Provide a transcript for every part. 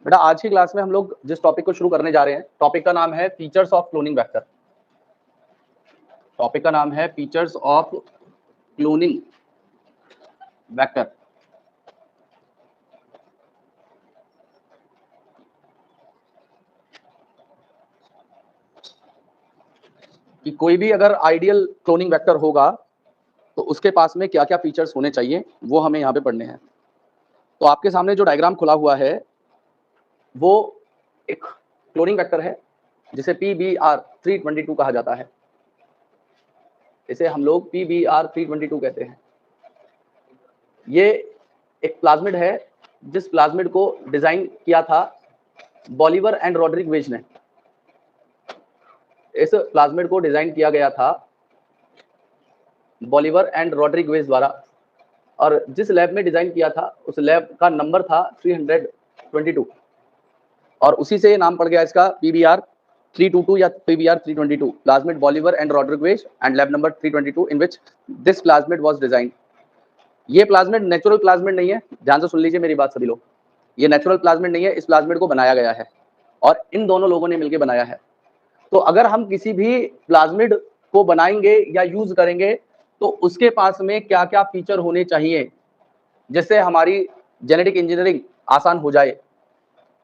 बेटा आज की क्लास में हम लोग जिस टॉपिक को शुरू करने जा रहे हैं, टॉपिक का नाम है features of cloning vector. Topic का नाम है फीचर्स ऑफ क्लोनिंग वेक्टर। कि कोई भी अगर आइडियल क्लोनिंग वेक्टर होगा तो उसके पास में क्या क्या फीचर्स होने चाहिए वो हमें यहाँ पे पढ़ने हैं। तो आपके सामने जो डायग्राम खुला हुआ है वो एक क्लोनिंग वेक्टर है जिसे PBr322 कहा जाता है। इसे हम लोग PBr322 कहते हैं। ये एक प्लाज्मिड है जिस प्लाज्मिड को डिजाइन किया था बॉलिवर एंड रॉड्रिगवेज ने। इस प्लाज्मिड को डिजाइन किया गया था बॉलिवर एंड रॉड्रिगवेज द्वारा, और जिस लैब में डिजाइन किया था उस लैब का नंबर था 322 और उसी से नाम पड़ गया इसका PBr322 या PBr322, plasmid Bolivar and Rodriguez and lab number 322 in which this plasmid was designed. ये प्लाज्मिड नेचुरल प्लाज्मिड नहीं है, ध्यान से सुन लीजिए मेरी बात सभी लोग। ये नेचुरल प्लाज्मिड नहीं है, इस प्लाज्मिड को बनाया गया है और इन दोनों लोगों ने मिलकर बनाया है। तो अगर हम किसी भी प्लाज्मिड को बनाएंगे या यूज करेंगे तो उसके पास में क्या क्या फीचर होने चाहिए जिससे हमारी जेनेटिक इंजीनियरिंग आसान हो जाए।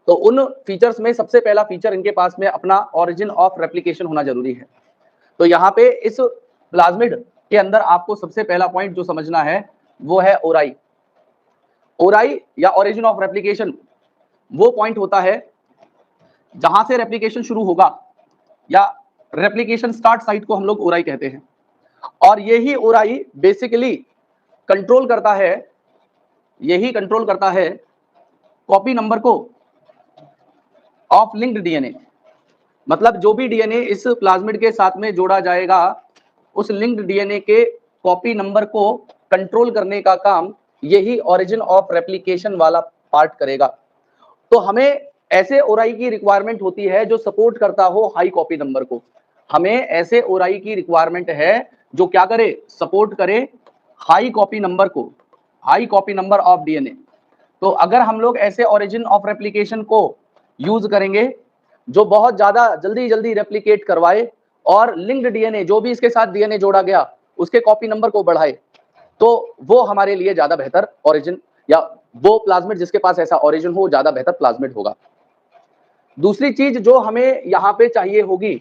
तो उन फीचर्स में सबसे पहला फीचर इनके पास में अपना ऑरिजिन ऑफ रेप्लिकेशन होना जरूरी है। तो यहाँ पे इस प्लाज्मिड के अंदर आपको सबसे पहला पॉइंट जो समझना है वो है ओराई। ओराई या ओरिजिन ऑफ रेप्लिकेशन वो पॉइंट होता है जहां से रेप्लिकेशन शुरू होगा, या रेप्लिकेशन स्टार्ट साइट को हम लोग ओराई कहते हैं। और यही ओराई बेसिकली कंट्रोल करता है, यही कंट्रोल करता है कॉपी नंबर को ऑफ लिंक्ड डीएनए। मतलब जो भी डीएनए इस प्लाज्मिड के साथ में जोड़ा जाएगा उस लिंक्ड डीएनए के कॉपी नंबर को कंट्रोल करने का काम यही ओरिजिन ऑफ रेप्लिकेशन वाला पार्ट करेगा। तो हमें ऐसे ओराई की रिक्वायरमेंट होती है जो सपोर्ट करता हो हाई कॉपी नंबर को। हमें ऐसे ओराई की रिक्वायरमेंट है जो क्या करे, सपोर्ट करे हाई कॉपी नंबर को, high copy number of DNA. तो अगर हम लोग ऐसे ओरिजिन ऑफ रेप्लिकेशन को यूज करेंगे जो बहुत ज्यादा जल्दी रेप्लिकेट करवाए और लिंक्ड डीएनए जो भी इसके साथ डीएनए जोड़ा गया उसके कॉपी नंबर को बढ़ाए, तो वो हमारे लिए ज्यादा बेहतर ओरिजिन, या वो प्लाज्मिड जिसके पास ऐसा ओरिजिन हो ज्यादा बेहतर प्लाज्मिड होगा। दूसरी चीज जो हमें यहाँ पे चाहिए होगी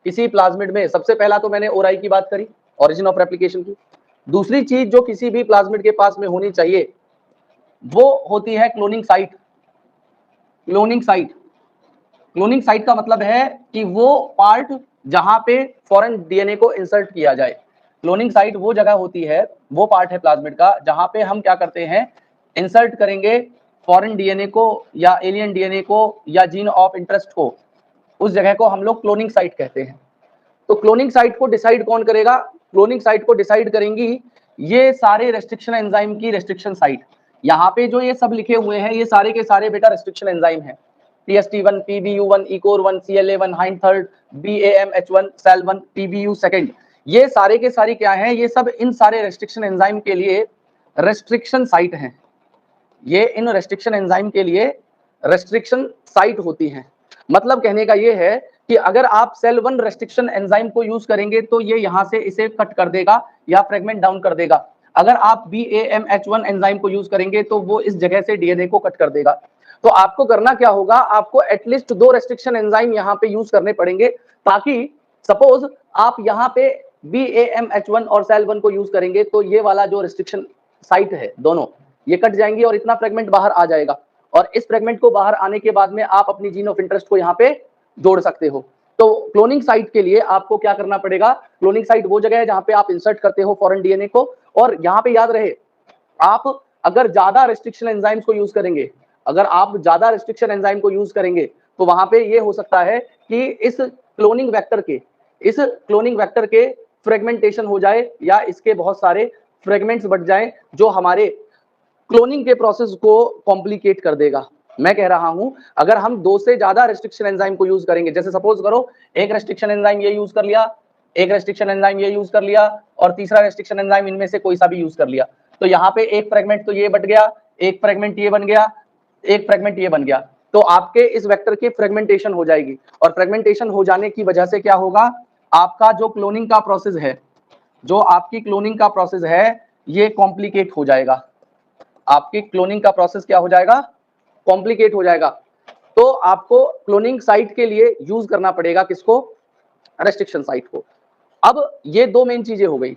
किसी प्लाज्मिड में, सबसे पहला तो मैंने ओराई की बात करी, ओरिजिन ऑफ रेप्लिकेशन की। दूसरी चीज जो किसी भी प्लाज्मिड के पास में होनी चाहिए वो होती है cloning site. Cloning site, cloning site का मतलब है कि वो पार्ट जहां पे फॉरेन डीएनए को इंसर्ट किया जाए। क्लोनिंग साइट वो जगह होती है, वो पार्ट है प्लाज्मिड का जहां पे हम क्या करते हैं, इंसर्ट करेंगे फॉरेन डीएनए को या एलियन डीएनए को या जीन ऑफ इंटरेस्ट को। उस जगह को हम लोग क्लोनिंग साइट कहते हैं। तो क्लोनिंग साइट को डिसाइड कौन करेगा? क्लोनिंग साइट को डिसाइड करेंगी ये सारे रेस्ट्रिक्शन एंजाइम की रेस्ट्रिक्शन साइट। यहाँ पे जो ये सब लिखे हुए हैं ये सारे के सारे बेटा रेस्ट्रिक्शन एंजाइम है। TST1, PBU1, ECOR1, CLA1, hind third, BAMH1, SAL1, PBU second, ये सारे के सारे क्या हैं? ये सब इन सारे रेस्ट्रिक्शन एंजाइम के लिए रेस्ट्रिक्शन साइट हैं। ये इन रेस्ट्रिक्शन एंजाइम के लिए रेस्ट्रिक्शन साइट होती हैं। मतलब कहने का ये है कि अगर आप सेल 1 रेस्ट्रिक्शन एंजाइम को यूज करेंगे तो ये यहां से इसे कट कर देगा या फ्रेगमेंट डाउन कर देगा। अगर आप BAMH1 एंजाइम को यूज करेंगे तो वो इस जगह से डीएनए को कट कर देगा। तो आपको करना क्या होगा, आपको एटलीस्ट 2 रेस्ट्रिक्शन एंजाइम यहाँ पे यूज करने पड़ेंगे, ताकि सपोज आप यहाँ पे BAMH1 और सेल 1 को यूज करेंगे तो ये वाला जो रेस्ट्रिक्शन साइट है दोनों ये कट जाएंगी और इतना फ्रेगमेंट बाहर आ जाएगा। और इस फ्रेगमेंट को बाहर आने के बाद में आप अपनी जीन ऑफ इंटरेस्ट को यहाँ पे जोड़ सकते हो। तो क्लोनिंग साइट के लिए आपको क्या करना पड़ेगा, क्लोनिंग साइट वो जगह है जहां पे आप इंसर्ट करते हो फॉरेन डीएनए को। और यहाँ पे याद रहे, आप अगर ज्यादा रेस्ट्रिक्शन एंजाइम्स को यूज करेंगे, अगर आप ज्यादा रेस्ट्रिक्शन एंजाइम को यूज करेंगे तो वहां पे ये हो सकता है कि इस क्लोनिंग वेक्टर के फ्रेगमेंटेशन हो जाए या इसके बहुत सारे फ्रेगमेंट्स बढ़ जाए जो हमारे क्लोनिंग के प्रोसेस को कॉम्प्लिकेट कर देगा। मैं कह रहा हूं अगर हम 2 से ज्यादा रेस्ट्रिक्शन एंजाइम को यूज करेंगे, जैसे सपोज करो एक रेस्ट्रिक्शन एंजाइम ये यूज कर लिया, एक रेस्ट्रिक्शन एंजाइम ये यूज कर लिया और तीसरा रेस्ट्रिक्शन एंजाइम इनमें से कोई सा भी यूज कर लिया, तो यहाँ पे एक फ्रेगमेंट तो ये बट गया, एक फ्रेगमेंट ये बन गया, एक फ्रेगमेंट ये बन गया, तो आपके इस वेक्टर की फ्रेगमेंटेशन हो जाएगी, और फ्रेगमेंटेशन हो जाने की वजह से क्या होगा, आपका जो क्लोनिंग का प्रोसेस है, जो आपकी क्लोनिंग का प्रोसेस है, ये कॉम्प्लिकेट हो जाएगा। आपकी क्लोनिंग का प्रोसेस क्या हो जाएगा, कॉम्प्लिकेट हो जाएगा। तो आपको क्लोनिंग साइट के लिए यूज करना पड़ेगा किसको, रेस्ट्रिक्शन साइट को। अब ये दो मेन चीजें हो गई,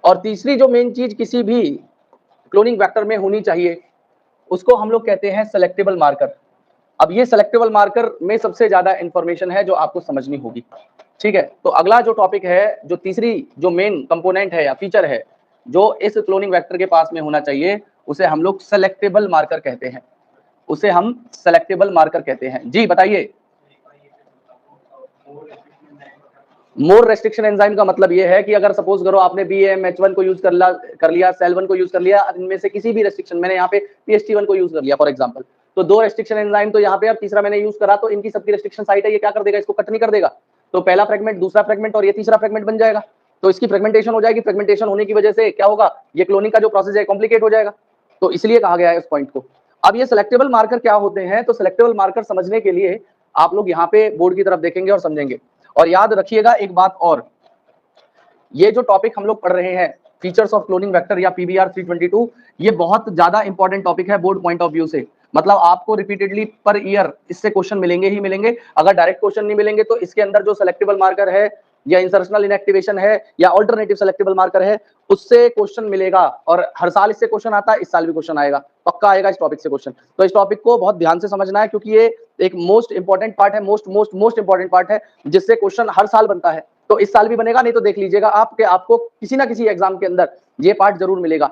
और तीसरी जो मेन चीज किसी भी क्लोनिंग वेक्टर में होनी चाहिए, उसको हम लोग कहते हैं सेलेक्टेबल मार्कर। अब ये सेलेक्टेबल मार्कर में सबसे ज्यादा इंफॉर्मेशन है जो आपको समझनी होगी, ठीक है। तो अगला जो टॉपिक है, जो तीसरी जो मेन कंपोनेंट है या फीचर है जो इस क्लोनिंग वेक्टर के पास में होना चाहिए, उसे हम लोग सेलेक्टेबल मार्कर कहते हैं, उसे हम सेलेक्टेबल मार्कर कहते हैं। जी बताइए। मोर रेस्ट्रिक्शन एंजाइम का मतलब ये है कि अगर सपोज करो आपने BAMH1 को यूज कर लिया, सेल 1 को यूज कर लिया, इनमें से किसी भी रेस्ट्रिक्शन, मैंने यहाँ पे PST1 को यूज कर लिया फॉर एग्जांपल, तो दो रेस्ट्रिक्शन एंजाइम तो यहाँ पे, अब तीसरा मैंने यूज करा, तो इनकी सबकी रेस्ट्रिक्शन साइट है, ये क्या कर देगा, इसको कट नहीं कर देगा। तो पहला फ्रेगमेंट, दूसरा फ्रेगमेंट और ये तीसरा फ्रेगमेंट बन जाएगा, तो इसकी फ्रेगमेंटेशन हो जाएगी। फ्रेगमेंटेशन होने की वजह से क्या होगा, ये क्लोनिंग का जो प्रोसेस है कॉम्प्लिकेट हो जाएगा, तो इसलिए कहा गया है इस पॉइंट को। अब ये सेलेक्टेबल मार्कर क्या होते हैं, तो सेलेक्टेबल मार्कर समझने के लिए आप लोग यहाँ पे बोर्ड की तरफ देखेंगे और समझेंगे। और याद रखिएगा एक बात और, ये जो टॉपिक हम लोग पढ़ रहे हैं फीचर्स ऑफ क्लोनिंग वेक्टर या PBR 322, ये बहुत ज्यादा इंपॉर्टेंट टॉपिक है बोर्ड पॉइंट ऑफ व्यू से। मतलब आपको रिपीटेडली पर ईयर इससे क्वेश्चन मिलेंगे ही मिलेंगे। अगर डायरेक्ट क्वेश्चन नहीं मिलेंगे तो इसके अंदर जो सेलेक्टेबल मार्कर है या इंसर्शनल इनएक्टिवेशन है या अल्टरनेटिव सेलेक्टेबल मार्कर है, उससे क्वेश्चन मिलेगा, और हर साल इससे क्वेश्चन आता है, इस साल भी क्वेश्चन आएगा, पक्का आएगा इस टॉपिक से क्वेश्चन। तो इस टॉपिक को बहुत ध्यान से समझना है, क्योंकि ये एक मोस्ट इंपॉर्टेंट पार्ट है, मोस्ट इंपॉर्टेंट पार्ट है, जिससे क्वेश्चन हर साल बनता है। तो इस साल भी बनेगा, नहीं तो देख लीजिएगा आपके, आपको किसी ना किसी एग्जाम के अंदर ये पार्ट जरूर मिलेगा।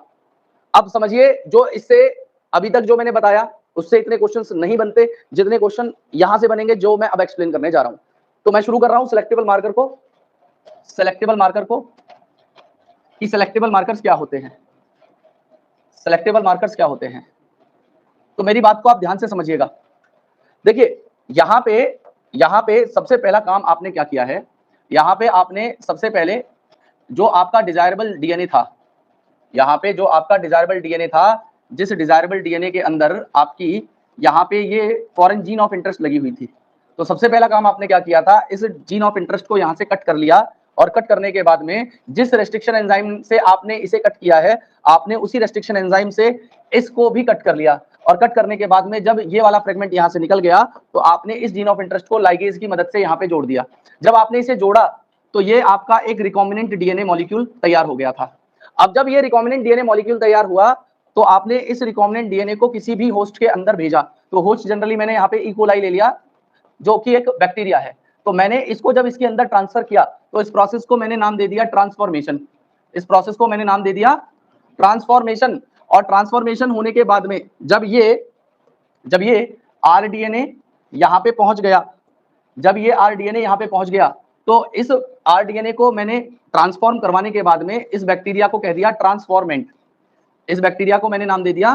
अब समझिए, जो इससे अभी तक जो मैंने बताया उससे इतने क्वेश्चंस नहीं बनते जितने क्वेश्चन यहां से बनेंगे जो मैं अब एक्सप्लेन करने जा रहा हूं। तो मैं शुरू कर रहा हूं सेलेक्टेबल मार्कर को कि सेलेक्टेबल मार्कर्स क्या होते हैं, सेलेक्टेबल मार्कर्स क्या होते हैं। तो मेरी बात को आप ध्यान से समझिएगा। देखिए यहाँ पे सबसे पहला काम आपने क्या किया है, यहाँ पे आपने सबसे पहले जो आपका डिजायरेबल डीएनए था, यहाँ पे जो आपका डिजायरेबल डीएनए था, जिस डिजायरेबल डीएनए के अंदर आपकी यहाँ पे ये फॉरेन जीन ऑफ इंटरेस्ट लगी हुई थी, तो सबसे पहला काम आपने क्या किया था, इस जीन ऑफ इंटरेस्ट को यहाँ से कट कर लिया, और कट करने के बाद में जिस रेस्ट्रिक्शन एंजाइम से आपने इसे कट किया है, आपने उसी रेस्ट्रिक्शन एंजाइम से इसको भी कट कर लिया, और कट करने के बाद में जब ये वाला फ्रेगमेंट यहाँ से निकल गया, तो आपने इस जीन ऑफ इंटरेस्ट को लाइगेज की मदद से यहाँ पे जोड़ दिया। जब आपने इसे जोड़ा तो ये आपका एक रिकॉम्बिनेंट डीएनए मॉलिक्यूल तैयार हो गया था। अब जब ये रिकॉम्बिनेंट डीएनए मॉलिक्यूल तैयार हुआ, तो आपने इस रिकॉम्बिनेंट डीएनए को किसी भी होस्ट के अंदर भेजा। तो होस्ट जनरली मैंने यहाँ पे इकोलाई ले लिया, जो कि एक बैक्टीरिया है। तो मैंने इसको जब इसके अंदर ट्रांसफर किया, तो इस प्रोसेस को मैंने नाम दे दिया ट्रांसफॉर्मेशन। इस प्रोसेस को मैंने नाम दे दिया ट्रांसफॉर्मेशन। और ट्रांसफॉर्मेशन होने के बाद में जब ये आरडीएनए यहाँ पे पहुंच गया, जब ये आरडीएनए यहाँ पे पहुंच गया, तो इस आरडीएनए को मैंने ट्रांसफॉर्म करवाने के बाद में इस बैक्टीरिया को कह दिया ट्रांसफॉर्मेंट। इस बैक्टीरिया को मैंने नाम दे दिया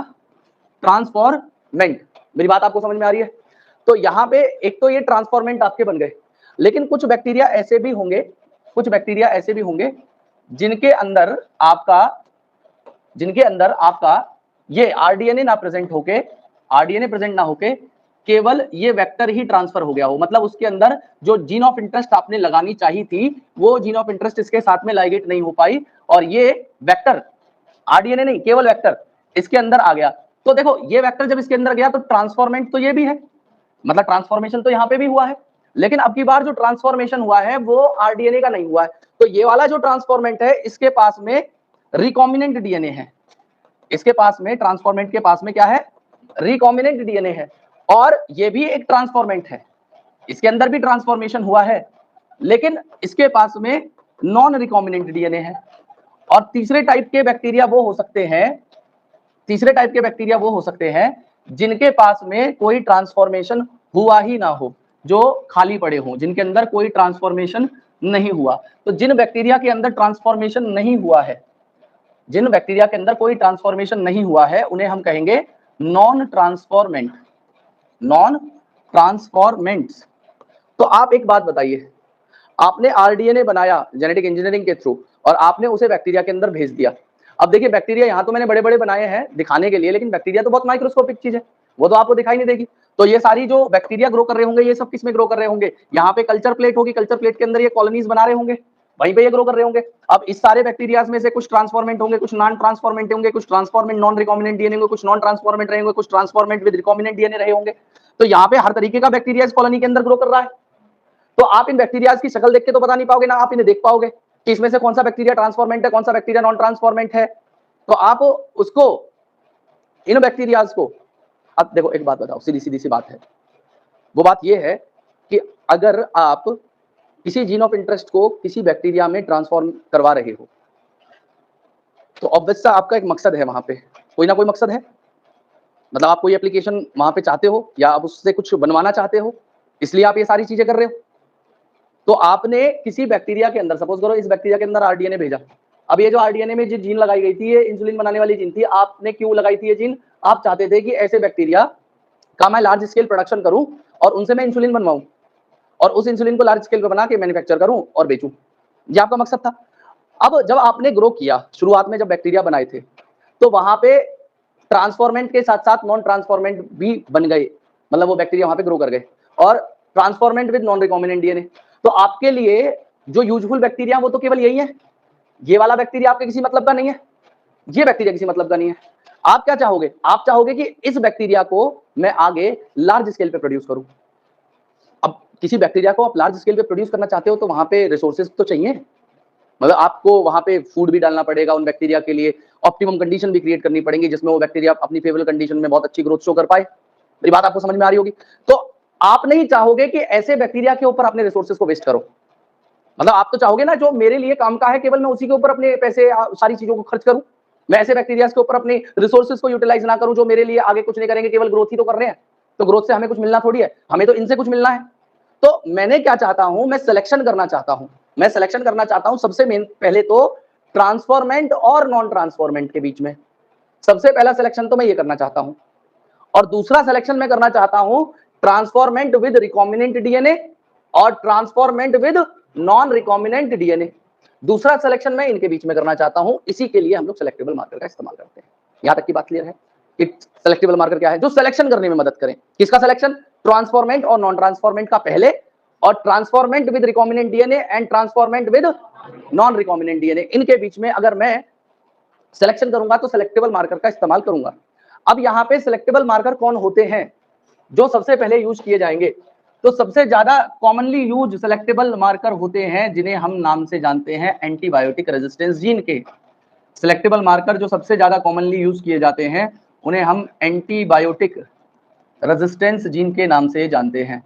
ट्रांसफॉर्मेंट। मेरी बात आपको समझ में आ रही है? तो यहाँ पे एक तो ये ट्रांसफॉर्मेंट आपके बन गए, लेकिन कुछ बैक्टीरिया ऐसे भी होंगे जिनके अंदर आपका ये आरडीएनए प्रेजेंट ना होके केवल ये वेक्टर ही ट्रांसफर हो गया हो। मतलब उसके अंदर जो जीन ऑफ इंटरेस्ट आपने लगानी चाहिए थी, वो जीन ऑफ इंटरेस्ट इसके साथ में लाइगेट नहीं हो पाई, और ये वेक्टर, आरडीएनए नहीं, केवल वेक्टर इसके अंदर आ गया। तो देखो, ये वेक्टर जब इसके अंदर गया तो ट्रांसफॉर्मेंट तो ये भी है, मतलब ट्रांसफॉर्मेशन तो यहाँ पे भी हुआ है, लेकिन अब की बार जो ट्रांसफॉर्मेशन हुआ है वो आरडीएनए का नहीं हुआ है। तो ये वाला जो ट्रांसफॉर्मेंट है, इसके पास में रिकॉम्बिनेंट डीएनए है, इसके पास में ट्रांसफॉर्मेंट के पास में क्या है, रिकॉम्बिनेंट डीएनए है, और ये भी एक ट्रांसफॉर्मेंट है, इसके अंदर भी ट्रांसफॉर्मेशन हुआ है, लेकिन इसके पास में नॉन रिकॉम्बिनेंट डीएनए है। और तीसरे टाइप के बैक्टीरिया वो हो सकते हैं जिनके पास में कोई ट्रांसफॉर्मेशन हुआ ही ना हो, जो खाली पड़े हों, जिनके अंदर कोई ट्रांसफॉर्मेशन नहीं हुआ। तो जिन बैक्टीरिया के अंदर ट्रांसफॉर्मेशन नहीं हुआ है, उन्हें हम कहेंगे नॉन ट्रांसफॉर्मेंट्स। तो आप एक बात बताइए, आपने आरडीएनए बनाया जेनेटिक इंजीनियरिंग के थ्रू, और आपने उसे बैक्टीरिया के अंदर भेज दिया। अब देखिए, बैक्टीरिया यहाँ तो मैंने बड़े बड़े बनाए हैं दिखाने के लिए, लेकिन बैक्टीरिया तो बहुत माइक्रोस्कोपिक चीज है। वो तो आपको दिखाई नहीं देगी। तो ये सारी जो बैक्टीरिया ग्रो कर रहे होंगे, ये सब किस में ग्रो कर रहे होंगे? यहाँ पे कल्चर प्लेट होगी, कल्चर प्लेट के अंदर ये कॉलोनीज बना रहे होंगे, वहीं पे ये ग्रो कर रहे होंगे। अब इस सारे बैक्टीरियाज में से कुछ ट्रांसफॉर्मेंट होंगे, कुछ नॉन ट्रांसफॉर्मेंट होंगे, कुछ ट्रांसफॉर्मेंट नॉन रिकॉम्बिनेंट डीएनए होंगे, कुछ नॉन ट्रांसफॉर्मेंट रहेंगे, कुछ ट्रांसफॉर्मेंट विद रिकॉम्बिनेंट डीएनए रहे होंगे। तो यहाँ पे हर तरीके का बैक्टीरिया इस कॉलोनी के अंदर ग्रो कर रहा है। तो आप इन बैक्टीरियाज की शक्ल देख के तो बता नहीं पाओगे, ना आप इन्हें देख पाओगे कि इसमें से कौन सा बैक्टीरिया ट्रांसफॉर्मेंट है, कौन सा बैक्टीरिया नॉन ट्रांसफॉर्मेंट है। तो आप उसको, इन बैक्टीरियाज को, अब देखो एक बात बताओ, सीधी सीधी सी बात है, वो बात ये है कि अगर आप किसी जीन ऑफ इंटरेस्ट को किसी बैक्टीरिया में ट्रांसफॉर्म करवा रहे हो, तो ऑब्वियस आपका एक मकसद है, वहां पे कोई ना कोई मकसद है। मतलब आप कोई एप्लीकेशन वहां पे चाहते हो, या आप उससे कुछ बनवाना चाहते हो, इसलिए आप ये सारी चीजें कर रहे हो। तो आपने किसी बैक्टीरिया के अंदर, सपोज करो इस बैक्टीरिया के अंदर आरडीएनए भेजा। अब ये जो आरडीएनए में जो जीन लगाई गई थी, ये इंसुलिन बनाने वाली जीन थी। आपने क्यों लगाई थी ये जीन? आप चाहते थे कि ऐसे बैक्टीरिया का मैं लार्ज स्केल प्रोडक्शन करूं और उनसे मैं इंसुलिन बनवाऊं, और उस इंसुलिन को लार्ज स्केल पे बना के मैन्युफैक्चर करूं और बेचूं। ये आपका मकसद था। अब जब आपने ग्रो किया, शुरुआत में जब बैक्टीरिया बनाए थे, तो वहां पे ट्रांसफॉर्मेंट के साथ साथ नॉन ट्रांसफॉर्मेंट भी बन गए, मतलब वो बैक्टीरिया वहां पे ग्रो कर गए, और transformant with non recombinant DNA. तो आपके लिए जो यूजफुल बैक्टीरिया वो तो केवल यही है। ये वाला बैक्टीरिया आपके किसी मतलब का नहीं है, ये बैक्टीरिया किसी मतलब का नहीं है। आप क्या चाहोगे? आप चाहोगे कि इस बैक्टीरिया को मैं आगे लार्ज स्केल पे प्रोड्यूस करूं। अब किसी बैक्टीरिया को आप लार्ज स्केल पे प्रोड्यूस करना चाहते हो, तो वहां पे रिसोर्सेज तो चाहिए, मतलब आपको वहां पे फूड भी डालना पड़ेगा उन बैक्टीरिया के लिए, ऑप्टिमम कंडीशन भी क्रिएट करनी पड़ेगी जिसमें वो बैक्टीरिया अपनी फेवरेबल कंडीशन में बहुत अच्छी ग्रोथ शो कर पाए। मेरी बात आपको समझ में आ रही होगी। तो आप नहीं चाहोगे कि ऐसे बैक्टीरिया के ऊपर अपने रिसोर्सेज को वेस्ट करो। मतलब आप तो चाहोगे ना, जो मेरे लिए काम का है केवल मैं उसी के ऊपर अपने पैसे सारी चीजों को खर्च करूं, मैं ऐसे बैक्टीरिया के ऊपर अपने रिसोर्सेज को यूटिलाइज ना करूं जो मेरे लिए आगे कुछ नहीं करेंगे, केवल ग्रोथ ही तो कर रहे हैं। तो ग्रोथ से हमें कुछ मिलना थोड़ी है, हमें तो इनसे कुछ मिलना है। तो मैंने क्या चाहता हूं, मैं सिलेक्शन करना चाहता हूं। मैं सिलेक्शन करना चाहता हूं सबसे मेन पहले तो ट्रांसफॉर्मेंट और नॉन ट्रांसफॉर्मेंट के बीच में। सबसे पहला सिलेक्शन तो मैं ये करना चाहता हूं, और दूसरा सिलेक्शन मैं करना चाहता हूं ट्रांसफॉर्मेंट विद रिकॉम्बिनेंट डीएनए और transformant with non recombinant DNA. दूसरा सिलेक्शन मैं इनके बीच में करना चाहता हूं। इसी के लिए हम लोग सेलेक्टेबल मार्कर का इस्तेमाल करते हैं। यहां तक की बात क्लियर है कि सेलेक्टेबल मार्कर क्या है? जो सिलेक्शन करने में मदद करें। किसका सिलेक्शन? ट्रांसफॉर्मेंट और नॉन ट्रांसफॉर्मेंट का पहले, और transformant with recombinant DNA and transformant with non recombinant DNA, इनके बीच में अगर मैं सिलेक्शन करूंगा तो सेलेक्टेबल मार्कर का इस्तेमाल करूंगा। अब यहाँ पे सेलेक्टेबल मार्कर कौन होते हैं जो सबसे पहले यूज किए जाएंगे? तो सबसे ज्यादा कॉमनली यूज सेलेक्टेबल मार्कर होते हैं जिन्हें हम नाम से जानते हैं एंटीबायोटिक रेजिस्टेंस जीन के। सेलेक्टेबल मार्कर जो सबसे ज्यादा कॉमनली यूज किए जाते हैं उन्हें हम एंटीबायोटिक रेजिस्टेंस जीन के नाम से जानते हैं।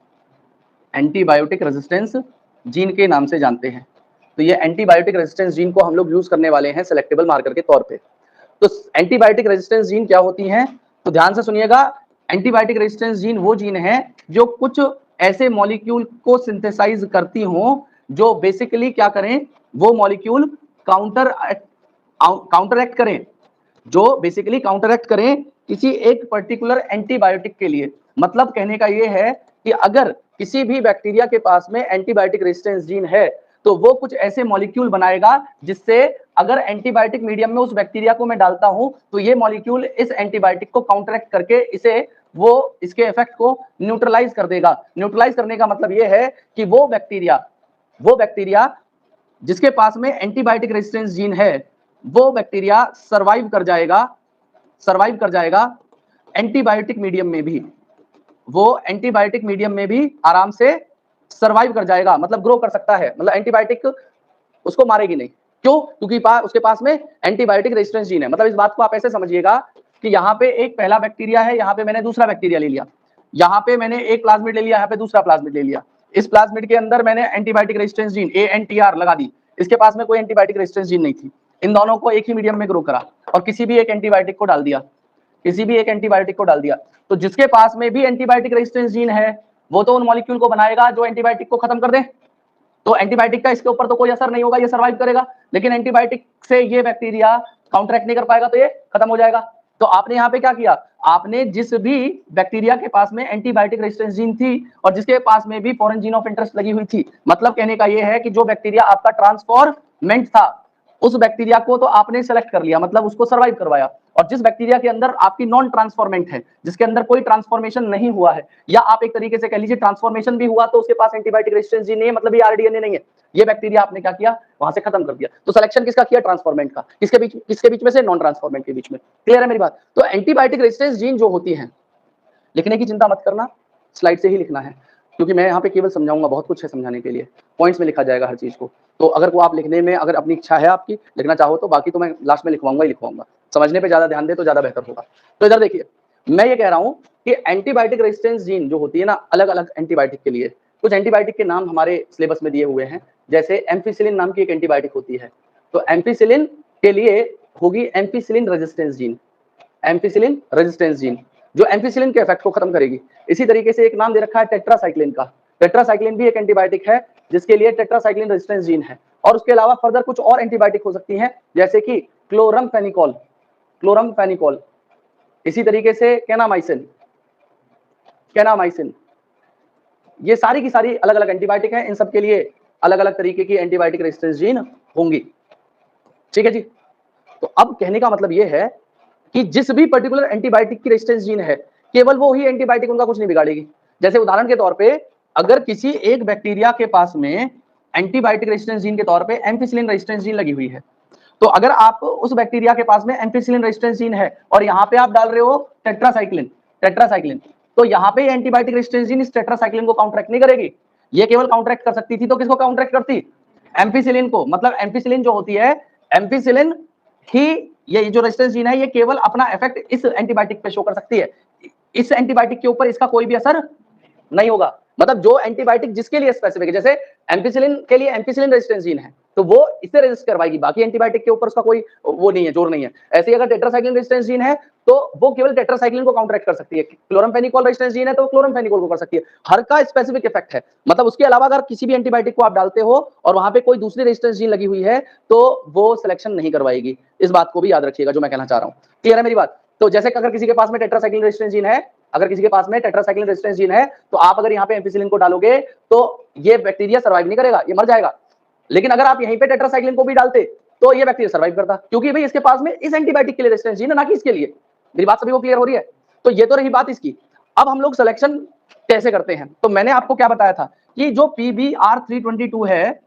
एंटीबायोटिक रेजिस्टेंस जीन के नाम से जानते हैं। तो ये एंटीबायोटिक रेजिस्टेंस जीन को हम लोग यूज करने वाले हैं सेलेक्टेबल मार्कर के तौर पे। तो एंटीबायोटिक रेजिस्टेंस जीन क्या होती हैं? तो ध्यान से सुनिएगा। एंटीबायोटिक रेजिस्टेंस जीन वो जीन है जो कुछ ऐसे मॉलिक्यूल को सिंथेसाइज करती हो जो बेसिकली क्या करें, वो मॉलिक्यूल काउंटरएक्ट करें, जो बेसिकली काउंटरएक्ट करें किसी एक पर्टिकुलर एंटीबायोटिक के लिए। मतलब कहने का ये है कि अगर किसी भी बैक्टीरिया के पास में एंटीबायोटिक रेजिस्टेंस जीन है तो वो कुछ ऐसे मॉलिक्यूल बनाएगा जिससे अगर एंटीबायोटिक मीडियम में उस बैक्टीरिया को मैं डालता हूं तो ये मॉलिक्यूल इस एंटीबायोटिक को काउंटरएक्ट करके इसे, वो इसके इफेक्ट को न्यूट्रलाइज कर देगा। न्यूट्रलाइज करने का मतलब ये है कि वो बैक्टीरिया जिसके पास में एंटीबायोटिक रेजिस्टेंस जीन है, वो बैक्टीरिया सर्वाइव कर जाएगा एंटीबायोटिक मीडियम में भी। वो एंटीबायोटिक मीडियम में भी आराम से सर्वाइव कर जाएगा, मतलब ग्रो कर सकता है। मतलब एंटीबायोटिक उसको मारेगी नहीं। क्यों? क्योंकि उसके पास में एंटीबायोटिक रेजिस्टेंस जीन है। मतलब इस बात को आप ऐसे समझिएगा कि यहाँ पे एक पहला बैक्टीरिया है, यहाँ पे मैंने दूसरा बैक्टीरिया ले लिया, यहाँ पे मैंने एक प्लाज्मिड ले लिया, यहाँ पे दूसरा प्लाज्मिड ले लिया। इस प्लाज्मिड के अंदर मैंने एंटीबायोटिक रेजिस्टेंस जीन ANTR लगा दी। इसके पास में कोई एंटीबायोटिक रेजिस्टेंस जीन नहीं थी। इन दोनों को एक ही मीडियम में ग्रो करा और किसी भी एक एंटीबायोटिक को डाल दिया, तो जिसके पास में भी एंटीबायोटिक रेजिस्टेंस जीन है वो तो उन मॉलिक्यूल को बनाएगा जो एंटीबायोटिक को खत्म कर दे। तो एंटीबायोटिक का इसके ऊपर तो कोई असर नहीं होगा, ये सर्वाइव करेगा। लेकिन एंटीबायोटिक से ये बैक्टीरिया काउंटरएक्ट नहीं कर पाएगा तो ये खत्म हो जाएगा। तो आपने यहाँ पे क्या किया? आपने जिस भी बैक्टीरिया के पास में एंटीबायोटिक रेजिस्टेंस जीन थी और जिसके पास में भी फॉरेन जीन ऑफ इंटरेस्ट लगी हुई थी, मतलब कहने का ये है कि जो बैक्टीरिया आपका ट्रांसफॉर्मेंट था उस बैक्टीरिया को तो आपने सेलेक्ट कर लिया, मतलब उसको सर्वाइव करवाया, और जिस बैक्टीरिया के अंदर आपकी नॉन ट्रांसफॉर्मेंट है, जिसके अंदर कोई ट्रांसफॉर्मेशन नहीं हुआ है, या आप एक तरीके से कह लीजिए ट्रांसफॉर्मेशन भी हुआ तो उसके पास एंटीबायोटिक रेजिस्टेंस जीन नहीं है, मतलब ये आरडीएनए नहीं है, ये बैक्टीरिया आपने क्या किया, वहां से खत्म कर दिया। तो सिलेक्शन किसका किया, ट्रांसफॉर्मेंट का। किसके बीच में से, नॉन ट्रांसफॉर्मेंट के बीच में। क्लियर है मेरी बात। तो एंटीबायोटिक रेजिस्टेंस जीन जो होती है, लिखने की चिंता मत करना, स्लाइड से ही लिखना है, क्योंकि मैं यहाँ पे केवल समझाऊंगा, बहुत कुछ है समझाने के लिए, पॉइंट्स में लिखा जाएगा हर चीज को। तो अगर वो आप लिखने में, अगर अपनी इच्छा है आपकी लिखना चाहो तो, बाकी तो मैं लास्ट में लिखवाऊंगा ही लिखवाऊंगा, समझने पे ज्यादा ध्यान दे तो ज्यादा बेहतर होगा। तो इधर देखिए, मैं ये कह रहा हूँ कि एंटीबायोटिक रेजिस्टेंस जीन जो होती है ना, अलग अलग एंटीबायोटिक के लिए, कुछ एंटीबायोटिक के नाम हमारे सिलेबस में दिए हुए हैं, जैसे एम्फिसिलिन नाम की एक एंटीबायोटिक होती है, तो एम्फिसिलिन के लिए होगी ampicillin resistance gene, ampicillin resistance gene, जो एम्फिसिलिन के इफेक्ट को खत्म करेगी। इसी तरीके से एक नाम दे रखा है टेट्रासाइक्लिन का, टेट्रासाइक्लिन भी एक एंटीबायोटिक है जिसके लिए टेट्रासाइक्लिन रेजिस्टेंस जीन है। और उसके अलावा फर्दर कुछ और एंटीबायोटिक हो सकती हैं, जैसे कि क्लोरमफेनिकोल, क्लोरमफेनिकोल, इसी तरीके से केनामाइसिन, केनामाइसिन, ये सारी की सारी अलग अलग एंटीबायोटिक हैं, इन सब के लिए अलग अलग तरीके की एंटीबायोटिक रेजिस्टेंस जीन होंगी। ठीक है जी। तो अब कहने का मतलब ये है कि जिस भी पर्टिकुलर एंटीबायोटिक की रेजिस्टेंस जीन है, केवल वो ही एंटीबायोटिक उनका कुछ नहीं बिगाड़ेगी। जैसे उदाहरण के तौर पे, अगर किसी एक बैक्टीरिया के पास में एंटीबायोटिक रेजिस्टेंस जीन के तौर पे एम्फिसिलिन रेजिस्टेंस जीन लगी हुई है, तो अगर आप उस बैक्टीरिया के पास में एम्फिसिलिन रेजिस्टेंस जीन है और यहाँ पे आप डाल रहे हो टेट्रासाइक्लिन, टेट्रासाइक्लिन, तो यहाँ पे एंटीबायोटिक रेजिस्टेंस जीन इस टेट्रासाइक्लिन को काउंटरैक्ट नहीं करेगी, ये केवल काउंटरैक्ट कर सकती थी, तो किसको काउंटरैक्ट करती, एम्फिसिलिन को। मतलब एम्फिसिलिन जो होती है, एम्फिसिलिन ही, ये जो रेजिस्टेंस जीन है, ये केवल अपना इफेक्ट इस एंटीबायोटिक पे शो कर सकती है, इस एंटीबायोटिक के ऊपर इसका कोई भी असर नहीं होगा। मतलब जो एंटीबायोटिक जिसके लिए स्पेसिफिक है, जैसे एम्फिसिलिन के लिए एम्फिसिलिन रेजिस्टेंस जीन है, तो वो इससे रेजिस्ट करवाएगी, बाकी एंटीबायोटिक के ऊपर उसका कोई वो नहीं है, जोर नहीं है। ऐसे ही अगर टेट्रासाइक्लिन रेजिस्टेंस जीन है तो वो केवल टेट्रासाइक्लिन को काउंटरैक्ट कर सकती है, क्लोरमफेनिकोल रेजिस्टेंस जीन है तो क्लोरमफेनिकोल को कर सकती है, हर का स्पेसिफिक इफेक्ट है। मतलब उसके अलावा अगर किसी भी एंटीबायोटिक को आप डालते हो और वहां पे कोई दूसरी रेजिस्टेंस जीन लगी हुई है तो वो सिलेक्शन नहीं करवाएगी। इस बात को भी याद रखिएगा जो मैं कहना चाह रहा हूँ। क्लियर है मेरी बात। तो जैसे अगर किसी के पास में टेट्रासाइक्लिन रेजिस्टेंस जीन है, अगर किसी के पास में टेट्रासाइक्लिन रेजिस्टेंस जीन है, तो आप अगर यहाँ पे एम्फिसिलिन को डालोगे तो ये बैक्टीरिया सर्वाइव नहीं करेगा, ये मर जाएगा। लेकिन अगर आप यहीं पे टेट्रासाइक्लिन को भी डालते तो ये बैक्टीरिया सर्वाइव करता, क्योंकि भाई इसके पास में इस एंटीबायोटिक के लिए रेजिस्टेंस जीन है, ना कि इसके लिए। मेरी बात सभी को क्लियर हो रही है। तो ये तो रही बात इसकी। अब हम लोग सिलेक्शन कैसे करते हैं, तो मैंने आपको क्या बताया था कि जो PBr322 है,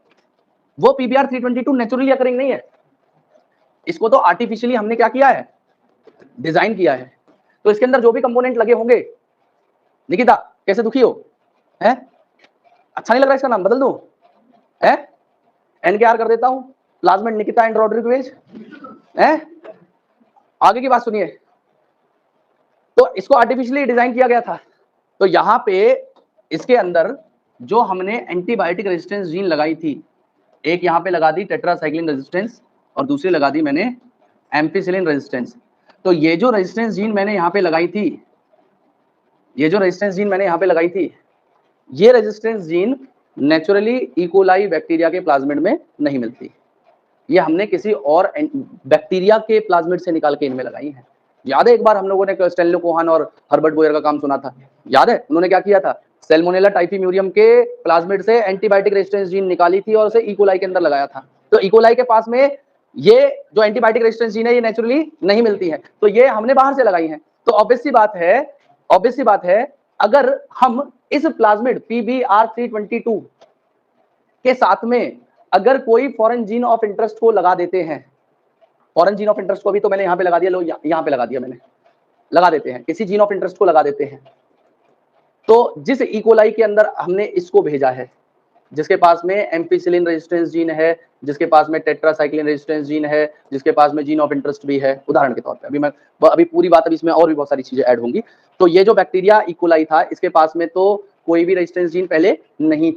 वो PBr322 नेचुरली अकरिंग नहीं है, इसको तो आर्टिफिशियली हमने क्या किया है, डिजाइन किया है। तो इसके अंदर जो भी कंपोनेंट लगे होंगे, निकिता कैसे दुखी हो, है अच्छा नहीं लग रहा, इसका नाम बदल दूं, है NKR कर देता हूं, प्लाज्मेट निकिता एंड रॉड्रिगेज, है। आगे की बात सुनिए, तो इसको आर्टिफिशियली डिजाइन किया गया था। तो यहाँ पे इसके अंदर जो हमने एंटीबायोटिक रेजिस्टेंस जीन लगाई थी, एक यहाँ पे लगा दी टेट्रासाइक्लिन रेजिस्टेंस और दूसरी लगा दी मैंने एम्फिसिलिन रेजिस्टेंस। तो ये जो रेजिस्टेंस जीन मैंने यहाँ पे लगाई थी, ये जो रेजिस्टेंस जीन मैंने यहाँ पे लगाई थी, ये resistance gene naturally E coli bacteria के प्लाज्मिड में नहीं मिलती, ये हमने किसी और बैक्टीरिया के प्लाज्मिड से निकाल के इनमें लगाई है। याद है एक बार हम लोगों ने स्टेनले कोहन और हर्बर्ट बोयर का काम सुना था, याद है उन्होंने क्या किया था, सैल्मोनेला टाइफीम्यूरियम के प्लाज्मिड से एंटीबायोटिक रेजिस्टेंस जीन निकाली थी और उसे इकोलाई के अंदर लगाया था। तो इकोलाई के पास में ये जो एंटीबायोटिक रेजिस्टेंस जीन है ये नेचुरली नहीं मिलती है, तो ये हमने बाहर से लगाई है। तो ऑब्वियस सी बात है अगर हम इस प्लाज्मिड PBr322 के साथ में अगर कोई फॉरेन जीन ऑफ इंटरेस्ट को लगा देते हैं, फॉरेन जीन ऑफ इंटरेस्ट को भी तो मैंने यहाँ पे लगा दिया, लो यहाँ पे लगा दिया मैंने, लगा देते हैं, किसी जीन ऑफ इंटरेस्ट को लगा देते हैं, तो जिस इकोलाई के अंदर हमने इसको भेजा है, जिसके पास में एम्फिसिलिन रेजिस्टेंस जीन है, जिसके पास में टेट्रासाइक्लिन रेजिस्टेंस जीन है, जिसके पास में जीन ऑफ इंटरेस्ट भी है, उदाहरण के तौर पे, अभी पूरी बात, अभी इसमें और भी बहुत सारी चीजें ऐड होंगी। तो ये जो बैक्टीरिया इकोलाई था, इसके पास में तो कोई भी रेजिस्टेंस जीन पहले नहीं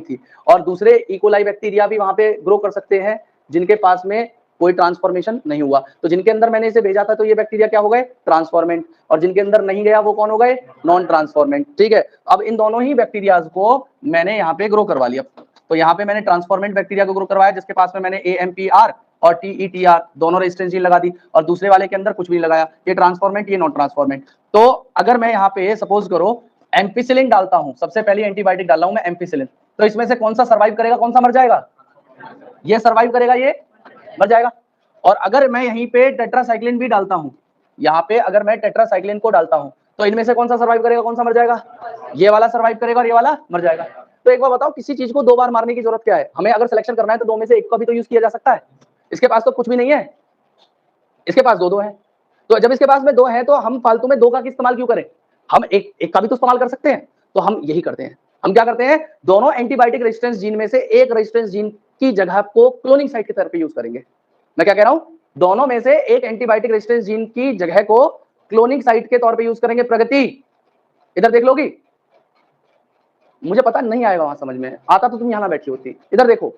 थी, और दूसरे इकोलाई बैक्टीरिया भी वहां पे ग्रो कर सकते हैं जिनके पास में कोई ट्रांसफॉर्मेशन नहीं हुआ। तो जिनके अंदर मैंने इसे भेजा था तो ये बैक्टीरिया क्या हो गए, ट्रांसफॉर्मेंट, और जिनके अंदर नहीं गया वो कौन हो गए, नॉन ट्रांसफॉर्मेंट। ठीक है, अब इन दोनों ही बैक्टीरियाज को मैंने यहाँ पे ग्रो करवा लिया। तो यहाँ पे मैंने ट्रांसफॉर्मेंट बैक्टीरिया को ग्रो करवाया जिसके पास में मैंने AMPR और TETR दोनों रेजिस्टेंस जीन लगा दी, और दूसरे वाले के अंदर कुछ भी नहीं लगाया, ये ट्रांसफॉर्मेंट, ये नॉन ट्रांसफॉर्मेंट। तो अगर मैं यहाँ पे सपोज करो एम्फिसिलिन डालता हूँ, सबसे पहले एंटीबायोटिक डाला हूं मैं एम्फिसिलिन, तो इसमें से कौन सा सर्वाइव करेगा, कौन सा मर जाएगा, ये सर्वाइव करेगा, ये मर जाएगा। और अगर मैं यहीं पे टेट्रासाइक्लिन भी डालता हूं, यहाँ पे अगर मैं टेट्रासाइक्लिन को डालता हूं, तो इनमें से कौन सा सर्वाइव करेगा, कौन सा मर जाएगा? ये वाला सर्वाइव करेगा और ये वाला मर जाएगा। तो एक बार बताओ, किसी चीज को दो बार मारने की जरूरत क्या है? हमें अगर सिलेक्शन करना है तो दो में से एक का भी तो यूज किया जा सकता है। इसके पास तो कुछ भी नहीं है, इसके पास दो है। तो जब इसके पास में दो है तो हम फालतू में दो का इस्तेमाल क्यों करें? हम एक का भी तो इस्तेमाल कर सकते हैं। तो हम यही करते हैं। हम क्या करते हैं, दोनों एंटीबायोटिक रेजिस्टेंस जीन में से एक रेजिस्टेंस जीन की जगह को क्लोनिंग साइट के तौर पे यूज करेंगे। मैं क्या कह रहा हूं, दोनों में से एक एंटीबायोटिक रेजिस्टेंस जीन की जगह को क्लोनिंग साइट के तौर पे यूज करेंगे। प्रगति इधर देख लोगी, मुझे पता नहीं आएगा वहां समझ में, आता तो तुम यहां ना बैठी होती। इधर देखो,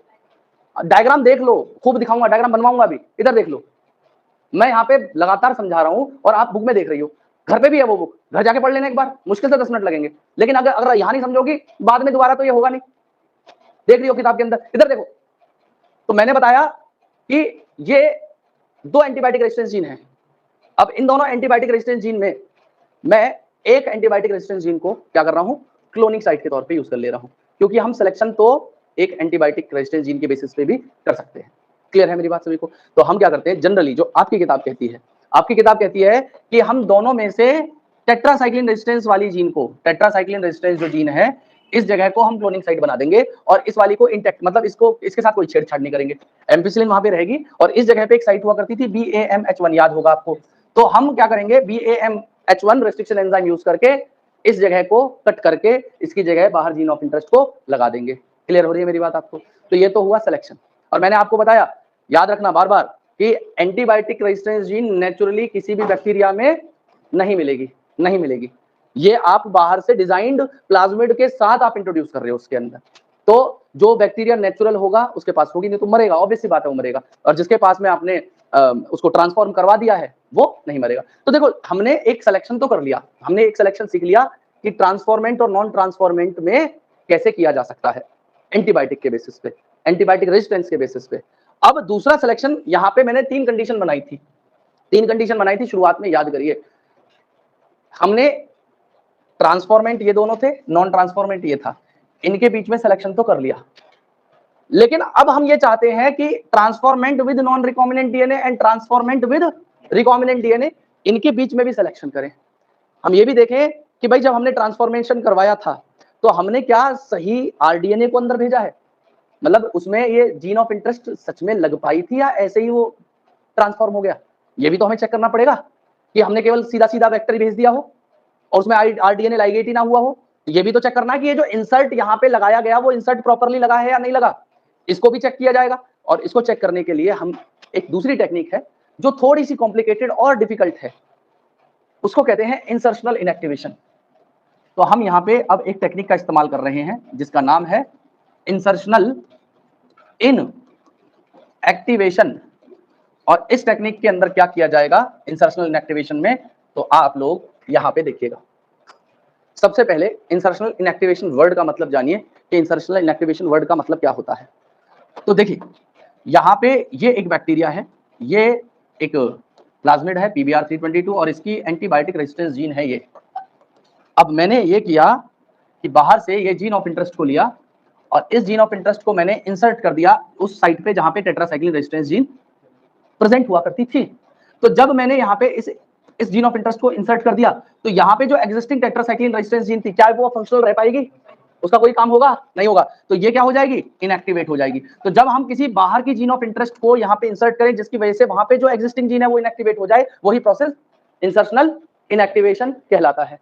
डायग्राम देख लो, खूब दिखाऊंगा, डायग्राम बनवाऊंगा अभी। इधर देख लो, मैं यहाँ पे लगातार समझा रहा हूं और आप बुक में देख रही हो। घर पे भी है वो बुक, घर जाके पढ़ लेना एक बार, मुश्किल से 10 मिनट लगेंगे। लेकिन अगर यहाँ नहीं समझोगी बाद में दोबारा तो ये होगा नहीं। देख रही हो किताब के अंदर, इधर देखो। तो मैंने बताया कि ये दो एंटीबायोटिक रेजिस्टेंस जीन है। अब इन दोनों एंटीबायोटिक रेजिस्टेंस जीन में मैं एक एंटीबायोटिक रेजिस्टेंस जीन को क्या कर रहा हूं, क्लोनिंग साइट के तौर पे यूज कर ले रहा हूं, क्योंकि हम सिलेक्शन तो एक एंटीबायोटिक रेजिस्टेंस जीन के बेसिस पे भी कर सकते हैं। क्लियर है मेरी बात सभी को? तो हम क्या करते हैं जनरली, जो आपकी किताब कहती है, आपकी किताब कहती है कि हम दोनों में से टेट्रासाइक्लिन रेजिस्टेंस वाली जीन को, टेट्रासाइक्लिन रेजिस्टेंस जो जीन है, इस जगह को हम क्लोनिंग साइट बना देंगे और इस वाली को इंटैक्ट, मतलब इसको, इसके साथ कोई छेड़छाड़ नहीं करेंगे। एम्पिसिलिन वहां पे रहेगी और इस जगह पे एक साइट हुआ करती थी BAMH1, याद होगा आपको। तो हम क्या करेंगे, BAMH1 रेस्ट्रिक्शन एंजाइम यूज करके इस जगह को कट करके इसकी जगह बाहर जीन ऑफ इंटरेस्ट को लगा देंगे। क्लियर हो रही है मेरी बात आपको? तो ये तो हुआ सिलेक्शन। और मैंने आपको बताया, याद रखना बार बार, कि एंटीबायोटिक रेजिस्टेंस जीन नेचुरली किसी भी बैक्टीरिया में नहीं मिलेगी, नहीं मिलेगी। ये आप बाहर से डिजाइंड प्लाज्मिड के साथ आप इंट्रोड्यूस कर रहे हो उसके अंदर। तो जो बैक्टीरिया नेचुरल होगा उसके पास होगी, नहीं तो मरेगा, ऑब्वियस सी बात है वो मरेगा। और जिसके पास में आपने उसको ट्रांसफॉर्म करवा दिया है वो नहीं मरेगा। तो देखो, हमने एक सिलेक्शन तो कर लिया, हमने एक सिलेक्शन सीख लिया कि ट्रांसफॉर्मेंट और नॉन ट्रांसफॉर्मेंट में कैसे किया जा सकता है, एंटीबायोटिक के बेसिस पे, एंटीबायोटिक रेजिस्टेंस के बेसिस पे। अब दूसरा सिलेक्शन, यहां पे मैंने तीन कंडीशन बनाई थी, तीन कंडीशन बनाई थी शुरुआत में, याद करिए। हमने ट्रांसफॉर्मेंट ये दोनों थे, नॉन ट्रांसफॉर्मेंट ये था, इनके बीच में सिलेक्शन तो कर लिया। लेकिन अब हम ये चाहते हैं कि transformant with non recombinant DNA and transformant with recombinant DNA, इनके बीच में भी सिलेक्शन करें। हम ये भी देखें कि भाई जब हमने ट्रांसफॉर्मेशन करवाया था तो हमने क्या सही आरडीएनए को अंदर भेजा है, मतलब उसमें ये जीन ऑफ इंटरेस्ट सच में लग पाई थी या ऐसे ही वो ट्रांसफॉर्म हो गया। ये भी तो हमें चेक करना पड़ेगा कि हमने केवल सीधा सीधा वेक्टर ही भेज दिया हो और उसमें आरडीएनए लाइगेट ही ना हुआ हो। ये भी तो चेक करना है कि ये जो इंसर्ट यहाँ पे लगाया गया वो इंसर्ट प्रॉपरली लगा है या नहीं लगा, इसको भी चेक किया जाएगा। और इसको चेक करने के लिए हम एक दूसरी टेक्निक है जो थोड़ी सी कॉम्प्लिकेटेड और डिफिकल्ट है, उसको कहते हैं इंसर्शनल इनएक्टिवेशन। तो हम यहाँ पे अब एक टेक्निक का इस्तेमाल कर रहे हैं जिसका नाम है इंसर्शनल इन एक्टिवेशन। और इस टेक्निक के अंदर क्या किया जाएगा इंसर्शनल इनएक्टिवेशन में, तो आप लोग यहाँ पे देखिएगा। सबसे पहले इंसर्शनल इनएक्टिवेशन वर्ड का मतलब जानिए कि इंसर्शनल इनएक्टिवेशन वर्ड का मतलब क्या होता है। तो देखिए, यहाँ पे ये एक बैक्टीरिया है, ये एक प्लाज्मिड है PBr322 और इसकी एंटीबायोटिक रेजिस्टेंस जीन है ये। अब मैंने ये किया कि बाहर से ये जीन ऑफ इंटरेस्ट को लिया और इस जीन ऑफ इंटरेस्ट को मैंने इंसर्ट कर दिया उस साइट पे जहां पे टेट्रासाइक्लिन रेजिस्टेंस जीन प्रेजेंट हुआ करती थी। तो जब मैंने यहाँ पे इस जीन ऑफ इंटरेस्ट को इंसर्ट कर दिया तो यहाँ पे जो एग्जिस्टिंग टेट्रासाइक्लिन रेजिस्टेंस जीन थी, क्या वो फंक्शनल रह पाएगी? उसका कोई काम होगा? नहीं होगा। तो ये क्या हो जाएगी? इनएक्टिवेट हो जाएगी। तो जब हम किसी बाहर की जीन ऑफ इंटरेस्ट को यहाँ पे इंसर्ट करें जिसकी वजह से वहां पे जो एग्जिस्टिंग जीन है वो इनएक्टिवेट हो जाए, वही प्रोसेस इंसर्शनल इनएक्टिवेशन कहलाता है।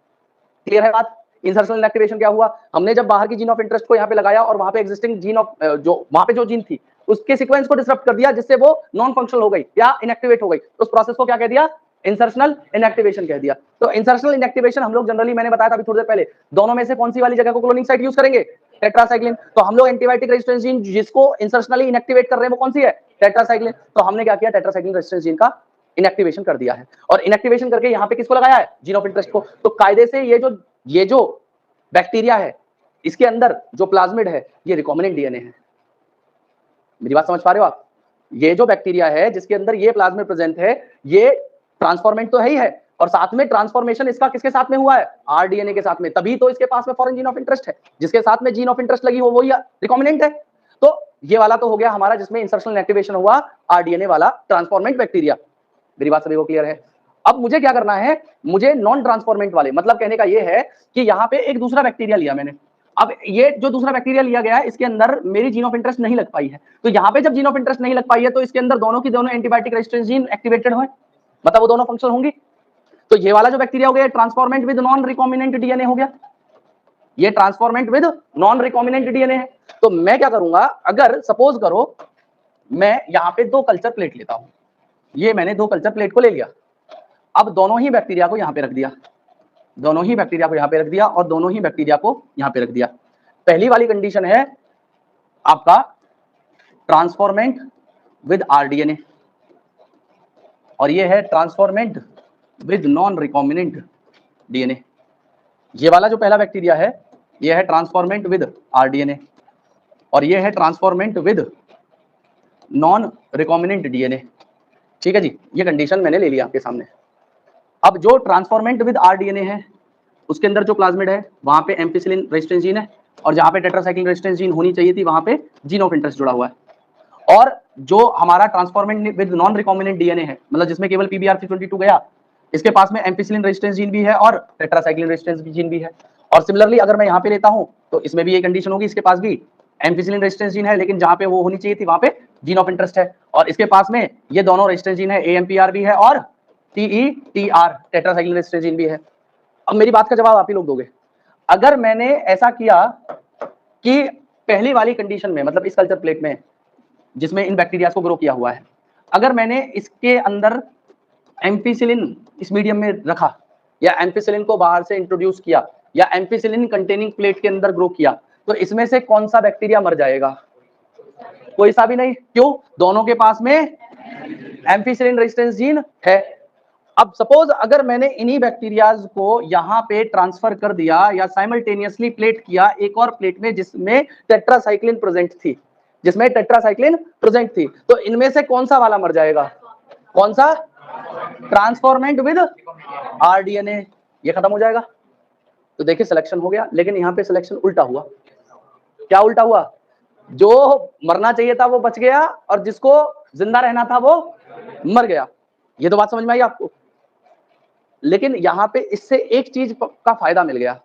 क्लियर है बात? इंसर्शनल इनएक्टिवेशन क्या हुआ, हमने जब बाहर की जीन ऑफ इंटरेस्ट को यहाँ पे लगाया और वहां पे एग्जिस्टिंग जीन ऑफ जो वहां पे जो जीन थी उसके सीक्वेंस को डिसरप्ट कर दिया जिससे वो नॉन फंक्शनल हो गई या इनएक्टिवेट हो गई। उस प्रोसेस को क्या कह दिया? इंसर्शनल इनएक्टिवेशन कह दिया। तो इंसर्शनल इनएक्टिवेशन हम लोग जनरली, मैंने बताया था अभी थोड़ी देर पहले, दोनों में से कौन सी वाली जगह को क्लोनिंग साइट यूज करेंगे? टेट्रासाइक्लिन। तो हम लोग एंटीबायोटिक रेजिस्टेंस जीन जिसको इंसर्शनली इनएक्टिवेट कर रहे हैं वो कौन सी है? टेट्रासाइक्लिन। तो हमने क्या किया? टेट्रासाइक्लिन रेजिस्टेंस जीन का इनएक्टिवेशन कर दिया है और इनएक्टिवेशन करके यहाँ पे किसको लगाया है? जीन ऑफ इंटरेस्ट को। तो कायदे से ये जो बैक्टीरिया है इसके अंदर जो प्लाज्मिड है ये रिकॉम्बिनेंट डीएनए है। मेरी बात समझ पा रहे हो आप? ये जो बैक्टीरिया है जिसके अंदर ये प्लाज्मिड प्रेजेंट है ये ट्रांसफॉर्मेंट तो है ही है और साथ में ट्रांसफॉर्मेशन इसका किसके साथ में हुआ है? आरडीएनए के साथ में। तभी तो इसके पास में फॉरेन जीन ऑफ इंटरेस्ट है, जिसके साथ में जीन ऑफ इंटरेस्ट लगी हो वही रिकॉम्बिनेंट है। तो ये वाला तो हो गया हमारा जिसमें इंसर्शनल एक्टिवेशन हुआ आरडीएनए वाला ट्रांसफॉर्मेंट बैक्टीरिया। मेरी बात सभी को क्लियर है? अब मुझे क्या करना है, मुझे नॉन ट्रांसफॉर्मेंट वाले, मतलब कहने का ये है कि यहाँ पे एक दूसरा बैक्टीरिया लिया मैंने। अब ये जो दूसरा बैक्टीरिया लिया गया है इसके अंदर मेरी जीन ऑफ इंटरेस्ट नहीं लग पाई है, तो यहाँ पे जब जीन ऑफ इंटरेस्ट नहीं लग पाई है तो इसके अंदर दोनों की दोनों एंटीबायोटिक रेजिस्टेंस जीन एक्टिवेटेड हो, मतलब वो दोनों फंक्शन होंगी। तो ये वाला जो बैक्टीरिया हो गया transformant with non recombinant DNA हो गया, ये transformant with non recombinant DNA है। तो मैं क्या करूंगा, अगर सपोज करो मैं यहाँ पे 2 कल्चर प्लेट लेता हूं, ये मैंने 2 कल्चर प्लेट को ले लिया, अब दोनों ही बैक्टीरिया को यहाँ पे रख दिया, दोनों ही बैक्टीरिया को यहाँ पे रख दिया और दोनों ही बैक्टीरिया को यहाँ पे रख दिया। पहली वाली कंडीशन है आपका ट्रांसफॉर्मेंट विद आरडीएनए और ये है transformant with non recombinant DNA. ये वाला जो पहला बैक्टीरिया है ये है ट्रांसफॉर्मेंट विद आरडीएनए और ये है transformant with non recombinant DNA. ठीक है जी, ये कंडीशन मैंने ले लिया आपके सामने। अब जो ट्रांसफॉर्मेंट विद आरडीएनए है उसके अंदर जो प्लाज्मिड है वहां पे एम्पिसिलिन रेजिस्टेंस जीन है और जहां पे टेट्रासाइक्लिन रेजिस्टेंस जीन होनी चाहिए थी वहां पे जीन ऑफ इंटरेस्ट जुड़ा हुआ है। और जो हमारा transformant with non recombinant DNA है, मतलब जिसमें केवल PBR322 गया, इसके पास में एम्पिसिलिन रेजिस्टेंस जीन भी है और टेट्रासाइक्लिन रेजिस्टेंस जीन भी है। और सिमिलरली अगर मैं यहाँ पे लेता हूँ तो इसमें भी ये कंडीशन होगी, इसके पास भी एम्पिसिलिन रेजिस्टेंस जीन है लेकिन जहां पे वो होनी चाहिए थी वहां पे जीन ऑफ इंटरेस्ट है, और इसके पास में ये दोनों रेजिस्टेंस जीन है, AMPR भी है और TETR टेट्रासाइक्लिन रेजिस्टेंस जीन भी है। अब मेरी बात का जवाब आप ही लोग दोगे। अगर मैंने ऐसा किया कि पहली वाली कंडीशन में, मतलब इस कल्चर प्लेट में जिसमें इन बैक्टीरिया को ग्रो किया हुआ है, अगर मैंने इसके अंदर एम्पिसिलिन इस मीडियम में रखा या एम्पिसिलिन को बाहर से इंट्रोड्यूस किया या एम्पिसिलिन कंटेनिंग प्लेट के अंदर ग्रो किया, तो इसमें से कौन सा बैक्टीरिया मर जाएगा? कोई सा भी नहीं। क्यों? दोनों के पास में एम्पिसिलिन रेजिस्टेंस जीन है। अब सपोज अगर मैंने इन्हीं बैक्टीरियाज को यहाँ पे ट्रांसफर कर दिया या साइमल्टेनियसली प्लेट किया एक और प्लेट में जिसमें टेट्रासाइक्लिन प्रेजेंट थी, जिसमें टेट्रासाइक्लिन प्रेजेंट थी, तो इनमें से कौन सा वाला मर जाएगा? कौन सा? ट्रांसफॉर्मेंट विद आरडीएनए, ये खत्म हो जाएगा। तो देखिए सिलेक्शन हो गया, लेकिन यहाँ पे सिलेक्शन उल्टा हुआ। क्या उल्टा हुआ? जो मरना चाहिए था वो बच गया और जिसको जिंदा रहना था वो मर गया। ये तो बात समझ में आई आपको? लेकिन यहाँ पे इससे एक चीज का फायदा मिल गया।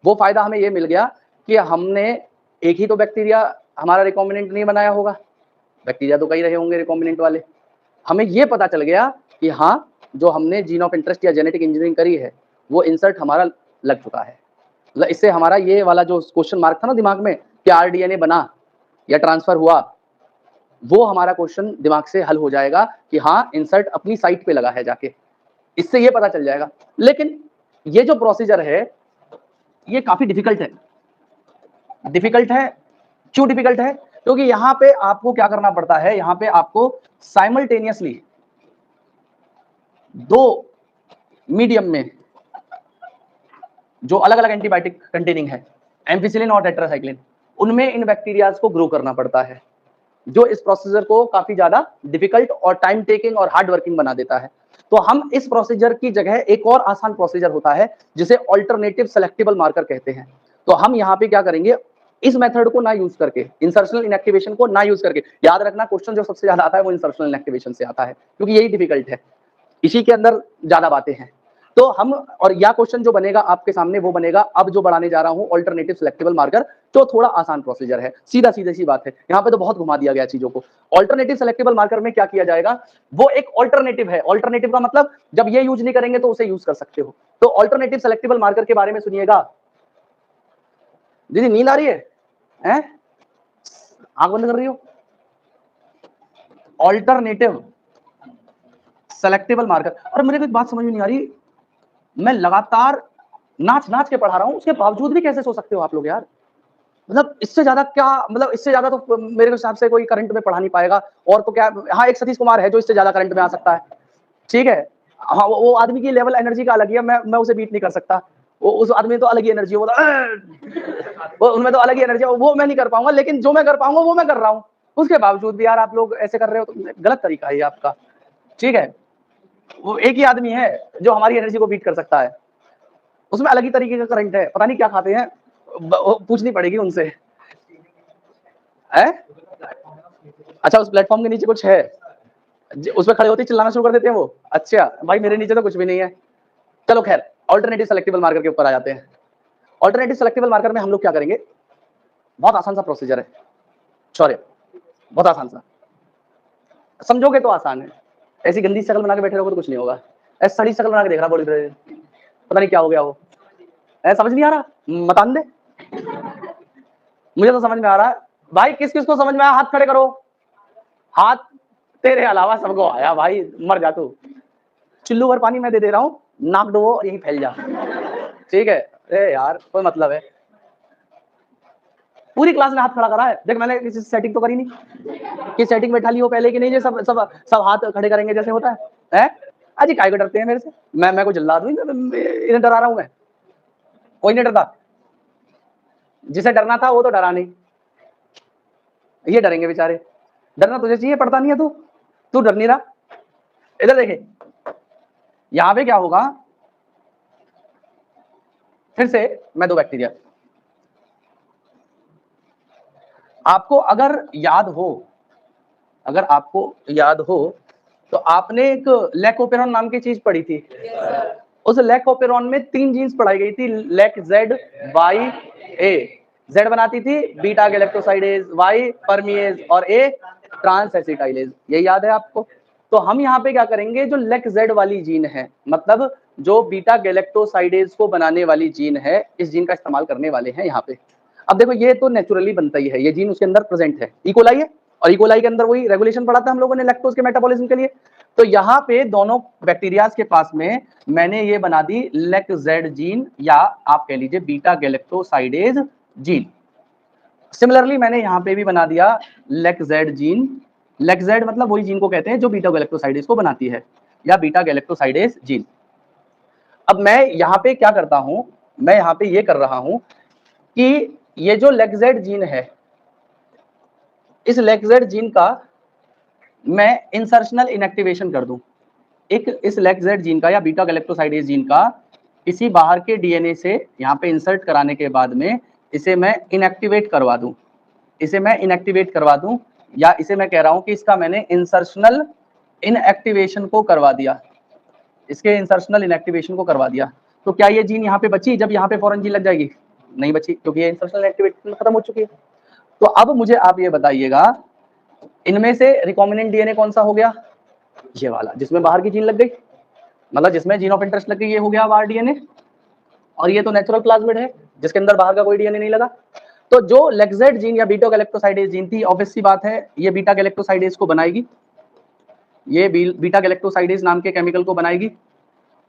वो फायदा हमें ये मिल गया कि हमने एक ही तो बैक्टीरिया हमारा रिकॉम्बिनेंट नहीं बनाया होगा, बैक्टीरिया तो कई रहे होंगे रिकॉम्बिनेंट वाले। हमें ये पता चल गया कि हाँ, जो हमने जीन ऑफ इंटरेस्ट या जेनेटिक इंजीनियरिंग करी है वो इंसर्ट हमारा लग चुका है। मतलब इससे हमारा ये वाला जो क्वेश्चन मार्क था ना दिमाग में कि आरडीएनए बना या ट्रांसफर हुआ, वो हमारा क्वेश्चन दिमाग से हल हो जाएगा कि हाँ इंसर्ट अपनी साइट पे लगा है जाके, इससे ये पता चल जाएगा। लेकिन ये जो प्रोसीजर है ये काफी डिफिकल्ट है। डिफिकल्ट है क्यों? डिफिकल्ट है क्योंकि यहाँ पे आपको क्या करना पड़ता है, यहाँ पे आपको साइमल्टेनियसली 2 मीडियम में जो अलग अलग एंटीबायोटिक कंटेनिंग है, एम्पिसिलिन और टेट्रासाइक्लिन, उनमें इन बैक्टीरियाज को ग्रो करना पड़ता है, जो इस प्रोसीजर को काफी ज्यादा डिफिकल्ट और टाइम टेकिंग और हार्ड वर्किंग बना देता है। तो हम इस प्रोसीजर की जगह एक और आसान प्रोसीजर होता है जिसे अल्टरनेटिव सेलेक्टेबल मार्कर कहते हैं। तो हम यहाँ पे क्या करेंगे, इस मेथड को ना यूज करके, इंसर्शनल इनएक्टिवेशन को ना यूज करके, याद रखना क्वेश्चन जो सबसे ज्यादा आता है वो इंसर्शनल इनएक्टिवेशन से आता है क्योंकि यही डिफिकल्ट है, इसी के अंदर ज्यादा बातें हैं। तो हम, और या क्वेश्चन जो बनेगा आपके सामने वो बनेगा, अब जो बढ़ाने जा रहा हूं अल्टरनेटिव सिलेक्टेबल मार्कर, जो थोड़ा आसान प्रोसीजर है, सीधा सीधा सी बात है। यहाँ पे तो बहुत घुमा दिया गया चीजों को। अल्टरनेटिव सिलेक्टेबल मार्कर में क्या किया जाएगा, वो एक अल्टरनेटिव है। अल्टरनेटिव का मतलब जब ये यूज नहीं करेंगे तो उसे यूज कर सकते हो। तो अल्टरनेटिव सिलेक्टेबल मार्कर के बारे में सुनिएगा। दीदी नींद आ रही है? आंख बंद कर रही हो? Alternative selectable marker. और मुझे कोई बात समझ में नहीं आ रही, मैं लगातार नाच नाच के पढ़ा रहा हूं, उसके बावजूद भी कैसे सो सकते हो आप लोग यार? मतलब इससे ज्यादा क्या, मतलब इससे ज्यादा तो मेरे हिसाब से कोई करंट में पढ़ा नहीं पाएगा। और तो क्या, हाँ एक सतीश कुमार है जो इससे ज्यादा करंट में आ सकता है, ठीक है। हाँ वो आदमी की लेवल एनर्जी का अलग ही है, मैं उसे बीट नहीं कर सकता। वो उस आदमी तो अलग ही एनर्जी है, वो उनमें तो अलग ही एनर्जी है, वो मैं नहीं कर पाऊंगा। लेकिन जो मैं कर पाऊंगा वो मैं कर रहा हूँ। उसके बावजूद भी यार आप लोग ऐसे कर रहे हो तो गलत तरीका है ये आपका, ठीक है। वो एक ही आदमी है जो हमारी एनर्जी को बीट कर सकता है, उसमें अलग ही तरीके का करंट है, पता नहीं क्या खाते हैं, पूछनी पड़ेगी उनसे है? अच्छा, उस प्लेटफॉर्म के नीचे कुछ है, उस पर खड़े होते ही चिल्लाना शुरू कर देते हैं वो। अच्छा भाई, मेरे नीचे तो कुछ भी नहीं है। चलो खैर, ऑल्टरनेटिव सेलेक्टेबल मार्कर के ऊपर आ जाते हैं। ऑल्टरनेटिव सेलेक्टेबल मार्कर में हम लोग क्या करेंगे, बहुत आसान सा प्रोसीजर है, सॉरी बहुत आसान सा, समझोगे तो आसान है। ऐसी गंदी शक्ल बना के बैठे रहोगे तो कुछ नहीं होगा। ऐसी सड़ी शक्ल बना के देख रहा बॉडी, पता नहीं क्या हो गया वो, ऐसा समझ नहीं आ रहा, मतान दे। मुझे तो समझ में आ रहा है भाई, किस किस को समझ में आया हाथ खड़े करो। हाथ तेरे अलावा सबको आया भाई, मर जा तू। चिल्लू भर पानी मैं दे रहा हूँ, नाक डुबो और यहीं फैल जा, ठीक है। अरे यार कोई मतलब है, पूरी क्लास में हाथ खड़ा करा है। देख मैंने किसी सेटिंग तो करी नहीं कि सेटिंग बैठा ली हो पहले कि नहीं, जो सब सब सब हाथ खड़े करेंगे जैसे होता है। अजी काय को डरते हैं मेरे से, मैं को जल्लाद हूँ, इन्हें डरा रहा हूँ मैं, कोई नहीं डरता। जिसे डरना था वो तो डरा नहीं, ये डरेंगे बेचारे। डरना तुझे चाहिए, पड़ता नहीं है तू डर नहीं रहा। इधर देखे, यहां पे क्या होगा, फिर से मैं दो बैक्टीरिया, आपको अगर याद हो तो आपने एक लैकोपेरॉन नाम की चीज पढ़ी थी। उस लैकोपेरॉन में 3 जीन्स पढ़ाई गई थी, लैक जेड वाई ए। जेड बनाती थी बीटा गैलेक्टोसाइडेज, वाई परमिएज और ए ट्रांस एसिटाइलेज, ये याद है आपको। तो हम यहाँ पे क्या करेंगे, जो लेक जेड वाली जीन है, मतलब जो बीटा गैलेक्टोसाइडेज को बनाने वाली जीन है, इस जीन का इस्तेमाल करने वाले हैं यहाँ पे। अब देखो ये तो नेचुरली बनता ही है, ये जीन उसके अंदर प्रेजेंट है, इकोलाई है, और इकोलाई के अंदर वही रेगुलेशन पढ़ा था हम लोगों ने लैक्टोज के मेटाबॉलिज्म के लिए। तो यहाँ पे दोनों बैक्टीरियाज के पास में मैंने ये बना दी लेक जेड जीन, या आप कह लीजिए बीटा गैलेक्टोसाइडेज जीन। सिमिलरली मैंने यहाँ पे भी बना दिया lake Z gene. Lake Z मतलब वही जीन को कहते हैं जो बीटा गैलेक्टोसाइडेज को बनाती है, या बीटा गैलेक्टोसाइडेज जीन। अब मैं यहाँ पे क्या करता हूँ, मैं यहाँ पे ये कर रहा हूँ कि ये जो लेक जेड जीन है, इस लेक जेड जीन का मैं इंसर्शनल इनएक्टिवेशन कर दूं। एक इस लेक जेड जीन का या बीटा गैलेक्टोसाइडेज जीन का किसी बाहर के डीएनए से यहाँ पे इंसर्ट कराने के बाद में इसे मैं इनएक्टिवेट करवा दूं, या इसे मैं कह रहा हूं कि इसका मैंने इंसर्शनल इनएक्टिवेशन को करवा दिया, इसके इंसर्शनल इनएक्टिवेशन को करवा दिया। तो क्या ये जीन यहाँ पे बची जब यहाँ पे फॉरेन जीन लग जाएगी? नहीं बची, क्योंकि ये इंसर्शनल एक्टिवेशन खत्म हो चुकी है। तो अब मुझे आप ये बताइएगा, इनमें से रिकॉम्बिनेंट डीएनए कौन सा हो गया? ये वाला, जिसमें बाहर की जीन लग गई, मतलब जिसमें जीन ऑफ इंटरेस्ट लग गई, ये हो गया बाहर डीएनए। और ये तो नेचुरल प्लाज्मिड है जिसके अंदर बाहर का कोई डीएनए नहीं लगा। तो जो लेक्जेड जीन या बीटा गैलेक्टोसाइडेज जीन थी, ऑब्वियस सी बात है ये बीटा गैलेक्टोसाइडेज को बनाएगी, ये बीटा गैलेक्टोसाइडेज नाम के केमिकल को बनाएगी।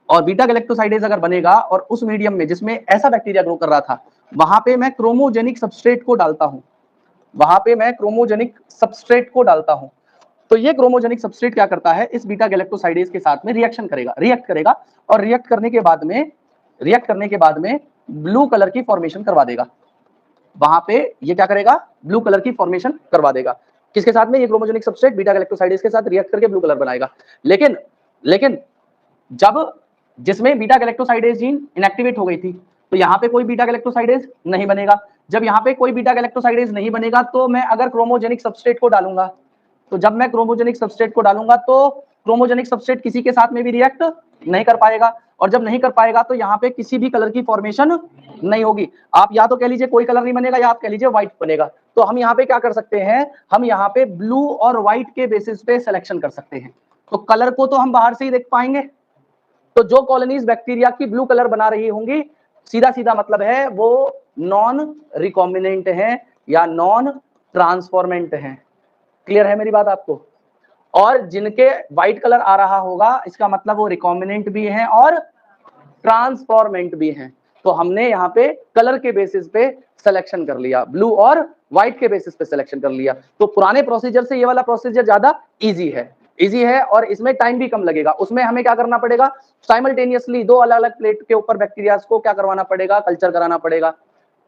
और बीटा गैलेक्टोसाइडेज अगर बनेगा और उस मीडियम में जिसमें ऐसा बैक्टीरिया ग्रो कर रहा था, वहां पे मैं क्रोमोजेनिक सबस्ट्रेट को डालता हूं, तो ये क्रोमोजेनिक सबस्ट्रेट क्या करता है, इस बीटा गैलेक्टोसाइडेज के साथ में रिएक्ट करेगा, और रिएक्ट करने के बाद में ब्लू कलर की फॉर्मेशन करवा देगा। वहां पे ये क्या करेगा, ब्लू कलर की फॉर्मेशन करवा देगा। किसके साथ में? ये क्रोमोजेनिक सबस्ट्रेट बीटा गैलेक्टोसाइडेज के साथ रिएक्ट करके ब्लू कलर बनाएगा। लेकिन जब जिसमें बीटा गैलेक्टोसाइडेज जीन इनएक्टिवेट हो गई थी, तो यहाँ पे कोई बीटा गैलेक्टोसाइडेज नहीं बनेगा। जब यहाँ पे कोई बीटा गैलेक्टोसाइडेज नहीं बनेगा, तो मैं अगर क्रोमोजेनिक सबस्ट्रेट को डालूंगा, तो जब मैं क्रोमोजेनिक सबस्ट्रेट को डालूंगा तो क्रोमोजेनिक सबस्ट्रेट किसी के साथ में भी रिएक्ट नहीं कर पाएगा, और जब नहीं कर पाएगा तो यहाँ पे किसी भी कलर की फॉर्मेशन नहीं होगी। आप या तो कह लीजिए कोई कलर नहीं बनेगा, या आप कह लीजिए व्हाइट बनेगा। तो हम यहाँ पे क्या कर सकते हैं, हम यहाँ पे ब्लू और व्हाइट के बेसिस पे सिलेक्शन कर सकते हैं। तो कलर को तो हम बाहर से ही देख पाएंगे, तो जो कॉलोनीज बैक्टीरिया की ब्लू कलर बना रही होंगी, सीधा सीधा मतलब है वो नॉन रिकॉम्बिनेंट है या नॉन ट्रांसफॉर्मेंट है। क्लियर है मेरी बात आपको? और जिनके व्हाइट कलर आ रहा होगा, इसका मतलब वो रिकॉम्बिनेंट भी हैं और ट्रांसफॉर्मेंट भी हैं। तो हमने यहाँ पे कलर के बेसिस पे सिलेक्शन कर लिया, ब्लू और व्हाइट के बेसिस पे सिलेक्शन कर लिया। तो पुराने प्रोसीजर से ये वाला प्रोसीजर ज्यादा इजी है और इसमें टाइम भी कम लगेगा। उसमें हमें क्या करना पड़ेगा, साइमल्टेनियसली 2 अलग अलग प्लेट के ऊपर बैक्टीरिया को क्या करवाना पड़ेगा, कल्चर कराना पड़ेगा,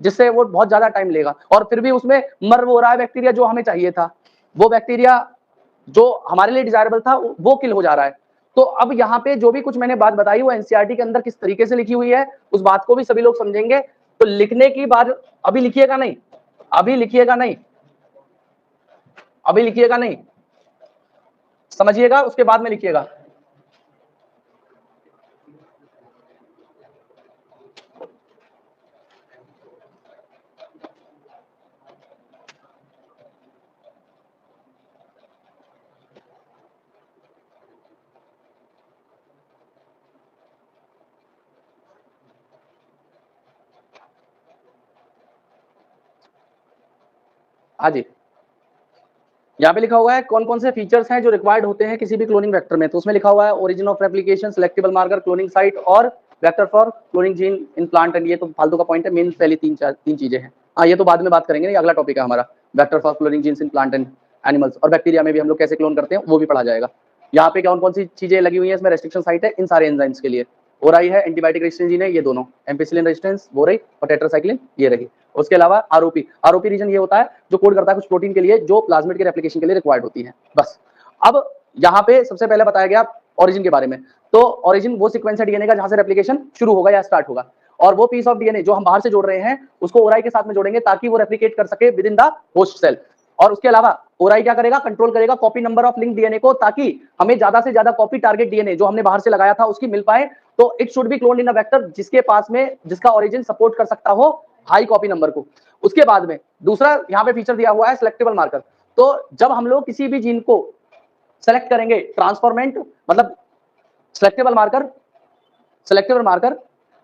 जिससे वो बहुत ज्यादा टाइम लेगा। और फिर भी उसमें मर वो रहा है बैक्टीरिया जो हमें चाहिए था, वो बैक्टीरिया जो हमारे लिए डिजायरेबल था वो किल हो जा रहा है। तो अब यहाँ पे जो भी कुछ मैंने बात बताई वो एनसीईआरटी के अंदर किस तरीके से लिखी हुई है, उस बात को भी सभी लोग समझेंगे। तो लिखने की बात अभी लिखिएगा नहीं, अभी लिखिएगा नहीं, समझिएगा उसके बाद में लिखिएगा। हाँ जी, यहाँ पे लिखा हुआ है कौन कौन से फीचर्स हैं जो रिक्वायर्ड होते हैं किसी भी क्लोनिंग वेक्टर में। तो उसमें लिखा हुआ है origin of replication, selectable marker, cloning site और vector for cloning gene in plant and. ये तो फालतू का पॉइंट है, मेन पहली तीन चीजें हैं। हाँ, ये तो बाद में बात करेंगे, ये अगला टॉपिक है हमारा, vector for cloning genes in plant and animals. और बैक्टीरिया में भी हम लोग कैसे क्लोन करते हैं वो भी पढ़ा जाएगा। यहाँ पे कौन कौन सी चीजें लगी हुई है इसमें, रेस्ट्रिक्शन साइट है इन सारे एंजाइम्स के लिए। ओराई है, एंटीबायोटिक रेजिस्टेंस जीन है, ये दोनों एम्पिसिलिन रेजिस्टेंस बोराई और टेट्रासाइक्लिन ये रही। उसके अलावा आरओपी रीजन ये होता है जो कोड करता है कुछ प्रोटीन के लिए जो प्लाज्मिड के रेप्लिकेशन के लिए रिक्वायर्ड होती है। बस अब यहाँ पे सबसे पहले बताया गया ओरिजिन के बारे में। तो ओरिजिन वो सीक्वेंस है डीएनए का जहां से रेप्लिकेशन शुरू होगा या स्टार्ट होगा, और वो पीस ऑफ डीएनए जो हम बाहर से जोड़ रहे हैं उसको ओराई के साथ में जोड़ेंगे ताकि वो रेप्लिकेट कर सके within the host cell. और उसके अलावा ओराई क्या करेगा, कंट्रोल करेगा copy number of link DNA को, ताकि हमें ज्यादा से ज्यादा कॉपी टारगेट डीएनए जो हमने बाहर से लगाया था उसकी मिल पाए। तो it should be cloned in a vector जिसके पास में जिसका ओरिजिन सपोर्ट कर सकता हो हाई कॉपी नंबर को। उसके बाद में दूसरा यहाँ पे फीचर दिया हुआ है सिलेक्टेबल मार्कर। तो जब हम लोग किसी भी जीन को सेलेक्ट करेंगे ट्रांसफॉर्मेंट मतलब सिलेक्टेबल मार्कर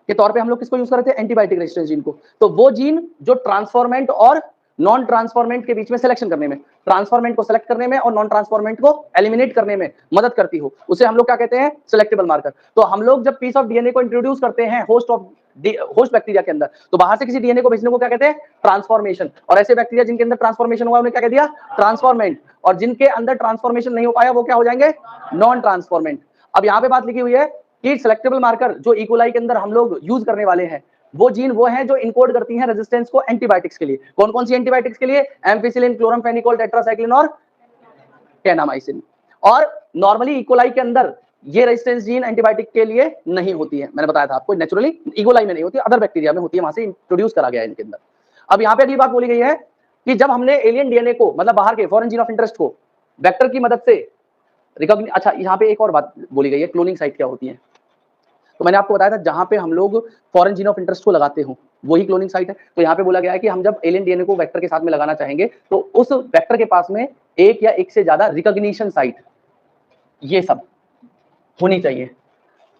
के तौर पे हम लोग किसको यूज करते हैं, एंटीबायोटिक रेजिस्टेंस जीन को। तो वो जीन जो ट्रांसफॉर्मेंट और नॉन ट्रांसफॉर्मेंट के बीच में सिलेक्शन करने में, ट्रांसफॉर्मेंट को सेलेक्ट करने में और नॉन ट्रांसफॉर्मेंट को एलिमिनेट करने में मदद करती हो, उसे हम लोग क्या कहते हैं, सिलेक्टेबल मार्कर। तो हम लोग जब पीस ऑफ डीएनए को इंट्रोड्यूस करते हैं होस्ट बैक्टीरिया के अंदर, तो बाहर से किसी डीएनए को भेजने को क्या कहते हैं, ट्रांसफॉर्मेशन। और ऐसे बैक्टीरिया जिनके अंदर ट्रांसफॉर्मेशन हुआ उन्हें क्या कह दिया, ट्रांसफॉर्मेंट। और जिनके अंदर ट्रांसफॉर्मेशन नहीं हो पाया वो क्या हो जाएंगे, नॉन ट्रांसफॉर्मेंट। अब यहाँ पे बात लिखी हुई है कि सिलेक्टेबल मार्कर जो इकोलाई के अंदर हम लोग यूज करने वाले हैं वो जीन वो है जो इनकोड करती हैं रेजिस्टेंस को एंटीबायोटिक्स के लिए। कौन कौन सी एंटीबायोटिक्स के लिए, एम्पिसिलिन, क्लोरामफेनिकोल, टेट्रासाइक्लिन और कैनामाइसिन। और नॉर्मली इकोलाई के अंदर ये रेजिस्टेंस जीन एंटीबायोटिक के लिए नहीं होती है, मैंने बताया था आपको, नेचुरली इकोलाई में नहीं होती, अदर बैक्टीरिया में होती है, वहां से इंट्रोड्यूस करा गया है इनके अंदर। अब यहाँ पे अगली बात बोली गई है कि जब हमने एलियन डीएनए को मतलब बाहर के फॉरेन जीन ऑफ इंटरेस्ट को वेक्टर की मदद से अच्छा यहाँ पे एक और बात बोली गई है, क्लोनिंग साइट क्या होती है। तो मैंने आपको बताया था जहां पे हम लोग फॉरेन जीन ऑफ इंटरेस्ट को लगाते हो वही क्लोनिंग साइट है। तो यहाँ पे बोला गया है कि हम जब एलियन डीएनए को वेक्टर के साथ में लगाना चाहेंगे तो उस वेक्टर के पास में एक या एक से ज्यादा रिकॉग्निशन साइट ये सब होनी चाहिए,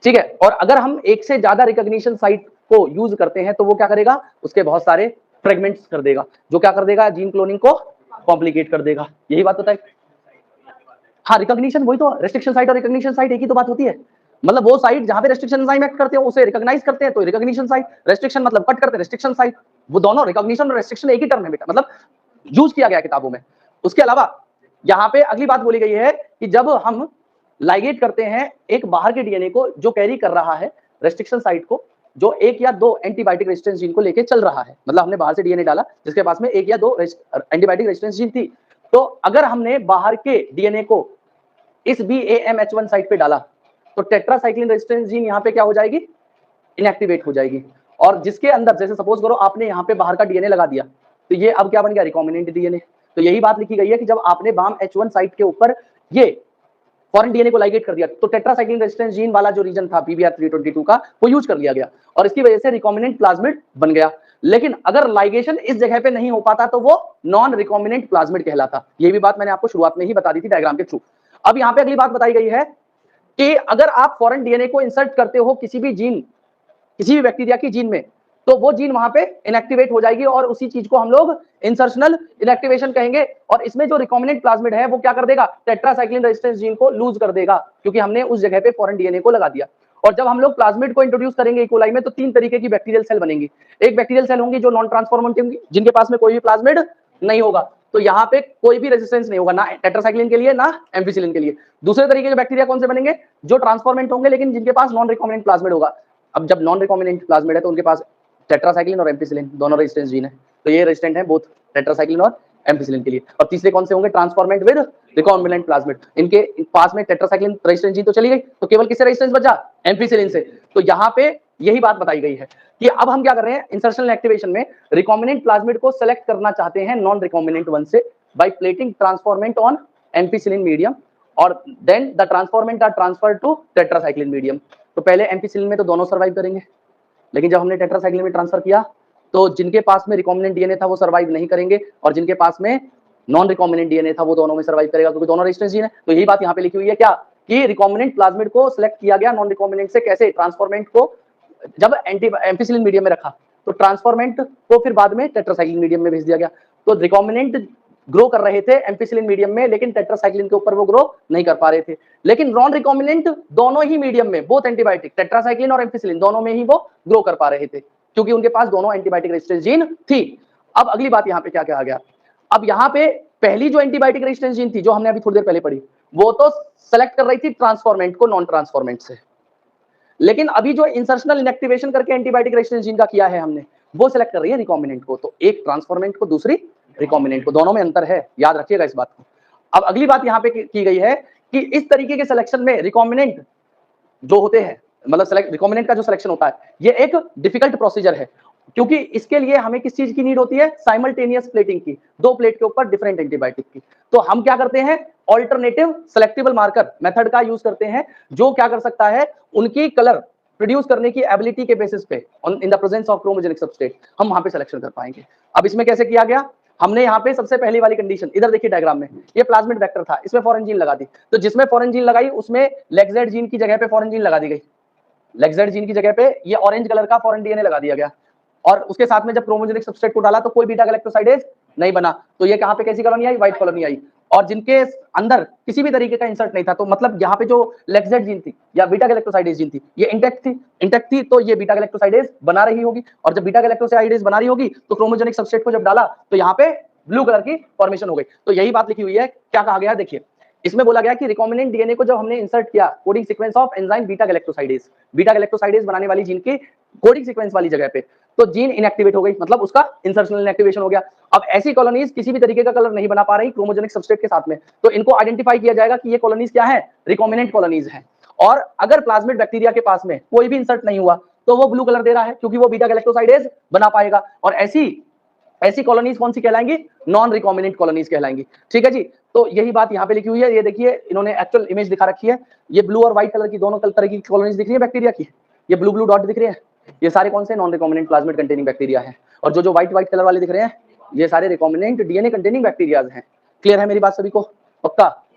ठीक है। और अगर हम एक से ज्यादा रिकॉग्निशन साइट को यूज करते हैं तो वो क्या करेगा, उसके बहुत सारे फ्रेगमेंट्स कर देगा, जो क्या कर देगा, जीन क्लोनिंग को कॉम्प्लिकेट कर देगा। यही बात होता है। हाँ, रिकॉग्निशन वही तो, रेस्ट्रिक्शन साइट और रिकॉग्निशन साइट एक ही तो बात होती है। मतलब वो साइट जहां पे रेस्ट्रिक्शन एंजाइम एक्ट करते हैं उसे रिकॉग्नाइज करते हैं तो रिकॉग्निशन साइट, रेस्ट्रिक्शन मतलब कट करते हैं रेस्ट्रिक्शन साइट। वो दोनों रिकॉग्निशन और रेस्ट्रिक्शन एक ही टर्म है बेटा, मतलब यूज किया गया किताबों में। उसके अलावा यहाँ पे अगली बात बोली गई है कि जब हम लाइगेट करते हैं एक बाहर के डीएनए को जो कैरी कर रहा है रेस्ट्रिक्शन साइट को, जो एक या दो एंटीबायोटिक रेजिस्टेंस जीन को लेके चल रहा है, मतलब हमने बाहर से डीएनए डाला जिसके पास में एक या दो एंटीबायोटिक रेजिस्टेंस जीन थी, तो अगर हमने बाहर के डीएनए को इस BAMH1 साइट पे डाला तो टेट्रासाइक्लिन रेजिस्टेंस जीन यहाँ पे क्या हो जाएगी, इनएक्टिवेट हो जाएगी। और जिसके अंदर जैसे सपोज करो आपने यहाँ पे बाहर का डीएनए लगा दिया तो ये अब क्या बन गया, रिकॉम्बिनेंट डीएनए। तो यही बात लिखी गई है कि जब आपने BAMH1 साइट के ऊपर ये फॉरेन डीएनए को लाइगेट कर दिया तो टेट्रासाइक्लिन रेजिस्टेंस जीन वाला जो रीजन था PBR322 का वो यूज कर लिया गया और इसकी वजह से रिकॉम्बिनेंट प्लाज्मिड बन गया। लेकिन अगर लाइगेशन इस जगह पे नहीं हो पाता तो वो नॉन रिकॉम्बिनेंट प्लाज्मिड कहलाता। ये भी बात मैंने आपको शुरुआत में ही बता दी थी डायग्राम के थ्रू। अब यहाँ पे अगली बात बताई गई है कि अगर आप फॉरेन डीएनए को इंसर्ट करते हो किसी भी जीन, किसी भी बैक्टीरिया की जीन में, तो वो जीन वहां पे इनएक्टिवेट हो जाएगी और उसी चीज को हम लोग इंसर्शनल इनएक्टिवेशन कहेंगे। और इसमें जो रिकॉम्बिनेंट प्लाज्मिड है वो क्या कर देगा, टेट्रासाइक्लिन रेजिस्टेंस जीन को लूज कर देगा क्योंकि हमने उस जगह पे फॉरेन डीएनए को लगा दिया। और जब हम लोग प्लाज्मिड को इंट्रोड्यूस करेंगे इकोलाई में तो तीन तरीके की बैक्टीरियल सेल बनेंगी। एक बैक्टीरियल सेल होंगी जो नॉन ट्रांसफॉर्मेंट होंगी जिनके पास में कोई भी प्लाज्मिड नहीं होगा, तो यहाँ पे कोई भी रेजिस्टेंस नहीं होगा, ना टेट्रासाइक्लिन के लिए ना एम्फिसिलिन के लिए। दूसरे तरीके के बैक्टीरिया कौन से बनेंगे, जो ट्रांसफॉर्मेंट होंगे लेकिन जिनके पास नॉन रिकॉम्बिनेंट प्लाज्मिड होगा। अब जब नॉन रिकॉम्बिनेंट प्लाज्मिड है तो उनके पास टेट्रासाइक्लिन और एम्फिसिलिन दोनों रेजिस्टेंस जीन है, तो ये रेजिस्टेंट है बोथ टेट्रासाइक्लिन और एम्फिसिलिन के लिए। और तीसरे कौन से होंगे, ट्रांसफॉर्मेंट विद रिकॉम्बिनेंट प्लाज्मिड। इनके पास में टेट्रासाइक्लिन रेजिस्टेंस जीन तो चली गई तो केवल किससे रेजिस्टेंस बचा, एम्फिसिलिन से। तो यहाँ पे यही बात बताई गई है कि अब हम क्या कर रहे हैं, इंसर्शनल एक्टिवेशन में रिकॉम्बिनेंट प्लाज्मिड को सेलेक्ट करना चाहते हैं नॉन रिकॉम्बिनेंट वन से, by plating transformant on ampicillin medium और then the transformant are transferred to tetracycline medium। तो पहले एम्पिसिलिन में तो दोनों सर्वाइव करेंगे, लेकिन जब हमने टेट्रासाइक्लिन में ट्रांसफर किया तो जिनके पास में रिकॉम्बिनेंट डीएनए था वो सर्वाइव नहीं करेंगे और जिनके पास में नॉन रिकॉम्बिनेंट डीएनए था वो दोनों में सर्वाइव करेगा, क्योंकि दोनों रेजिस्टेंस जीन है। तो यही बात यहाँ पे लिखी हुई है क्या कि रिकॉम्बिनेंट प्लाज्मिड को सिलेक्ट किया गया नॉन रिकॉम्बिनेंट से, कैसे ट्रांसफॉर्मेंट को जब एम्पिसिलिन मीडियम में रखा तो ट्रांसफॉर्मेंट को फिर बाद में टेट्रासाइक्लिन मीडियम में भेज दिया गया। तो रिकॉम्बिनेंट ग्रो कर रहे थे एम्पिसिलिन मीडियम में, लेकिन टेट्रासाइक्लिन के ऊपर वो ग्रो नहीं कर पा रहे थे। लेकिन नॉन रिकॉम्बिनेंट दोनों ही मीडियम में, बोथ एंटीबायोटिक टेट्रासाइक्लिन और एम्पिसिलिन दोनों में ही वो ग्रो कर पा रहे थे, क्योंकि उनके पास दोनों एंटीबायोटिक रेजिस्टेंस जीन थी। अब अगली बात यहाँ पे क्या कहा गया, अब यहाँ पे पहली जो एंटीबायोटिक रेजिस्टेंस जीन थी जो हमने अभी थोड़ी देर पहले पढ़ी, वो तो सेलेक्ट कर रही थी ट्रांसफॉर्मेंट को नॉन ट्रांसफॉर्मेंट से, लेकिन अभी जो इंसर्शनल इनएक्टिवेशन करके एंटीबायोटिक रेजिस्टेंस जीन का किया है हमने, वो सिलेक्ट कर रही है रिकॉम्बिनेंट को। तो एक ट्रांसफॉर्मेंट को, दूसरी रिकॉम्बिनेंट को, दोनों में अंतर है, याद रखिएगा इस बात को। अब अगली बात यहाँ पे की गई है कि इस तरीके के सिलेक्शन में रिकॉम्बिनेंट जो होते हैं, मतलब रिकॉम्बिनेंट का जो सिलेक्शन होता है, ये एक डिफिकल्ट प्रोसीजर है, क्योंकि इसके लिए हमें किस चीज की नीड होती है, साइमल्टेनियस प्लेटिंग की, दो प्लेट के ऊपर डिफरेंट एंटीबायोटिक की। तो हम क्या करते हैं, ऑल्टरनेटिव सेलेक्टेबल मार्कर मेथड का यूज करते हैं, जो क्या कर सकता है, उनकी कलर प्रोड्यूस करने की एबिलिटी के बेसिस पे in the presence of chromogenic substrate हम वहां पे सिलेक्शन कर पाएंगे। अब इसमें कैसे किया गया, हमने यहाँ पे सबसे पहली वाली कंडीशन, इधर देखिए डायग्राम में, ये प्लाज्मिड वेक्टर था, इसमें फॉरेन जीन लगा दी, तो जिसमें फॉरेन जीन लगाई उसमें लेक्जेड जीन की जगह पे फॉरेन जीन लगा दी गई, लेक्जेड जीन की जगह पे ये ऑरेंज कलर का फॉरेन डीएनए लगा दिया गया, और उसके साथ में जब क्रोमोजेनिक सबस्ट्रेट को डाला तो कोई बीटा गैलेक्टोसाइडेज नहीं बना, तो ये कहां पे कैसी कॉलोनी आई, व्हाइट कॉलोनी आई, और जिनके अंदर किसी भी तरीके का इंसर्ट नहीं था, तो मतलब यहाँ पे जो लेक्जेड जीन थी या बीटा गैलेक्टोसाइडेज जीन थी, ये इंटेक्ट थी, तो ये बीटा गैलेक्टोसाइडेज बना रही होगी, और जब बीटा गैलेक्टोसाइडेज बना रही होगी तो क्रोमोजेनिक सबस्ट्रेट को जब डाला तो यहाँ पे ब्लू कलर की फॉर्मेशन हो गई। तो यही बात लिखी हुई है, क्या कहा गया देखिए, इसमें बोला गया कि रिकॉम्बिनेंट डीएनए को जब हमने इंसर्ट किया coding sequence of enzyme beta galactosidase बनाने वाली जीन की कोडिंग सीक्वेंस वाली जगह पे, तो जीन इनएक्टिवेट हो गई, मतलब उसका इंसर्शनल इनएक्टिवेशन हो गया। अब ऐसी कॉलोनीज किसी भी तरीके का कलर नहीं बना पा रही क्रोमोजेनिक सबस्ट्रेट के साथ में, तो इनको आइडेंटिफाई किया जाएगा कि ये कॉलोनीज क्या है, रिकॉम्बिनेंट कॉलोनीज हैं। और अगर प्लाज्मिड बैक्टीरिया के पास में कोई भी इंसर्ट नहीं हुआ तो वो ब्लू कलर दे रहा है, क्योंकि वो बीटा गैलेक्टोसाइडेज बना पाएगा, और ऐसी कॉलोनीज कौन सी कहलाएंगी, नॉन रिकॉम्बिनेंट कॉलोनीज कहलाएंगी। ठीक है जी, तो यही बात यहाँ पे लिखी हुई है, ये देखिए इन्होंने एक्चुअल इमेज दिखा रखी है, ये ब्लू और व्हाइट कलर की दोनों तरह की कॉलोनीज दिख रही है बैक्टीरिया की, ये ब्लू ब्लू डॉट दिख रहे हैं, ये सारे कौन से non recombinant plasmid containing bacteria हैं, और जो व्हाइट कलर वाले दिख रहे हैं ये सारे रिकॉम्बिनेंट डीएनए कंटेनिंग बैक्टीरियाज हैं। क्लियर है मेरी बात सभी को, पक्का?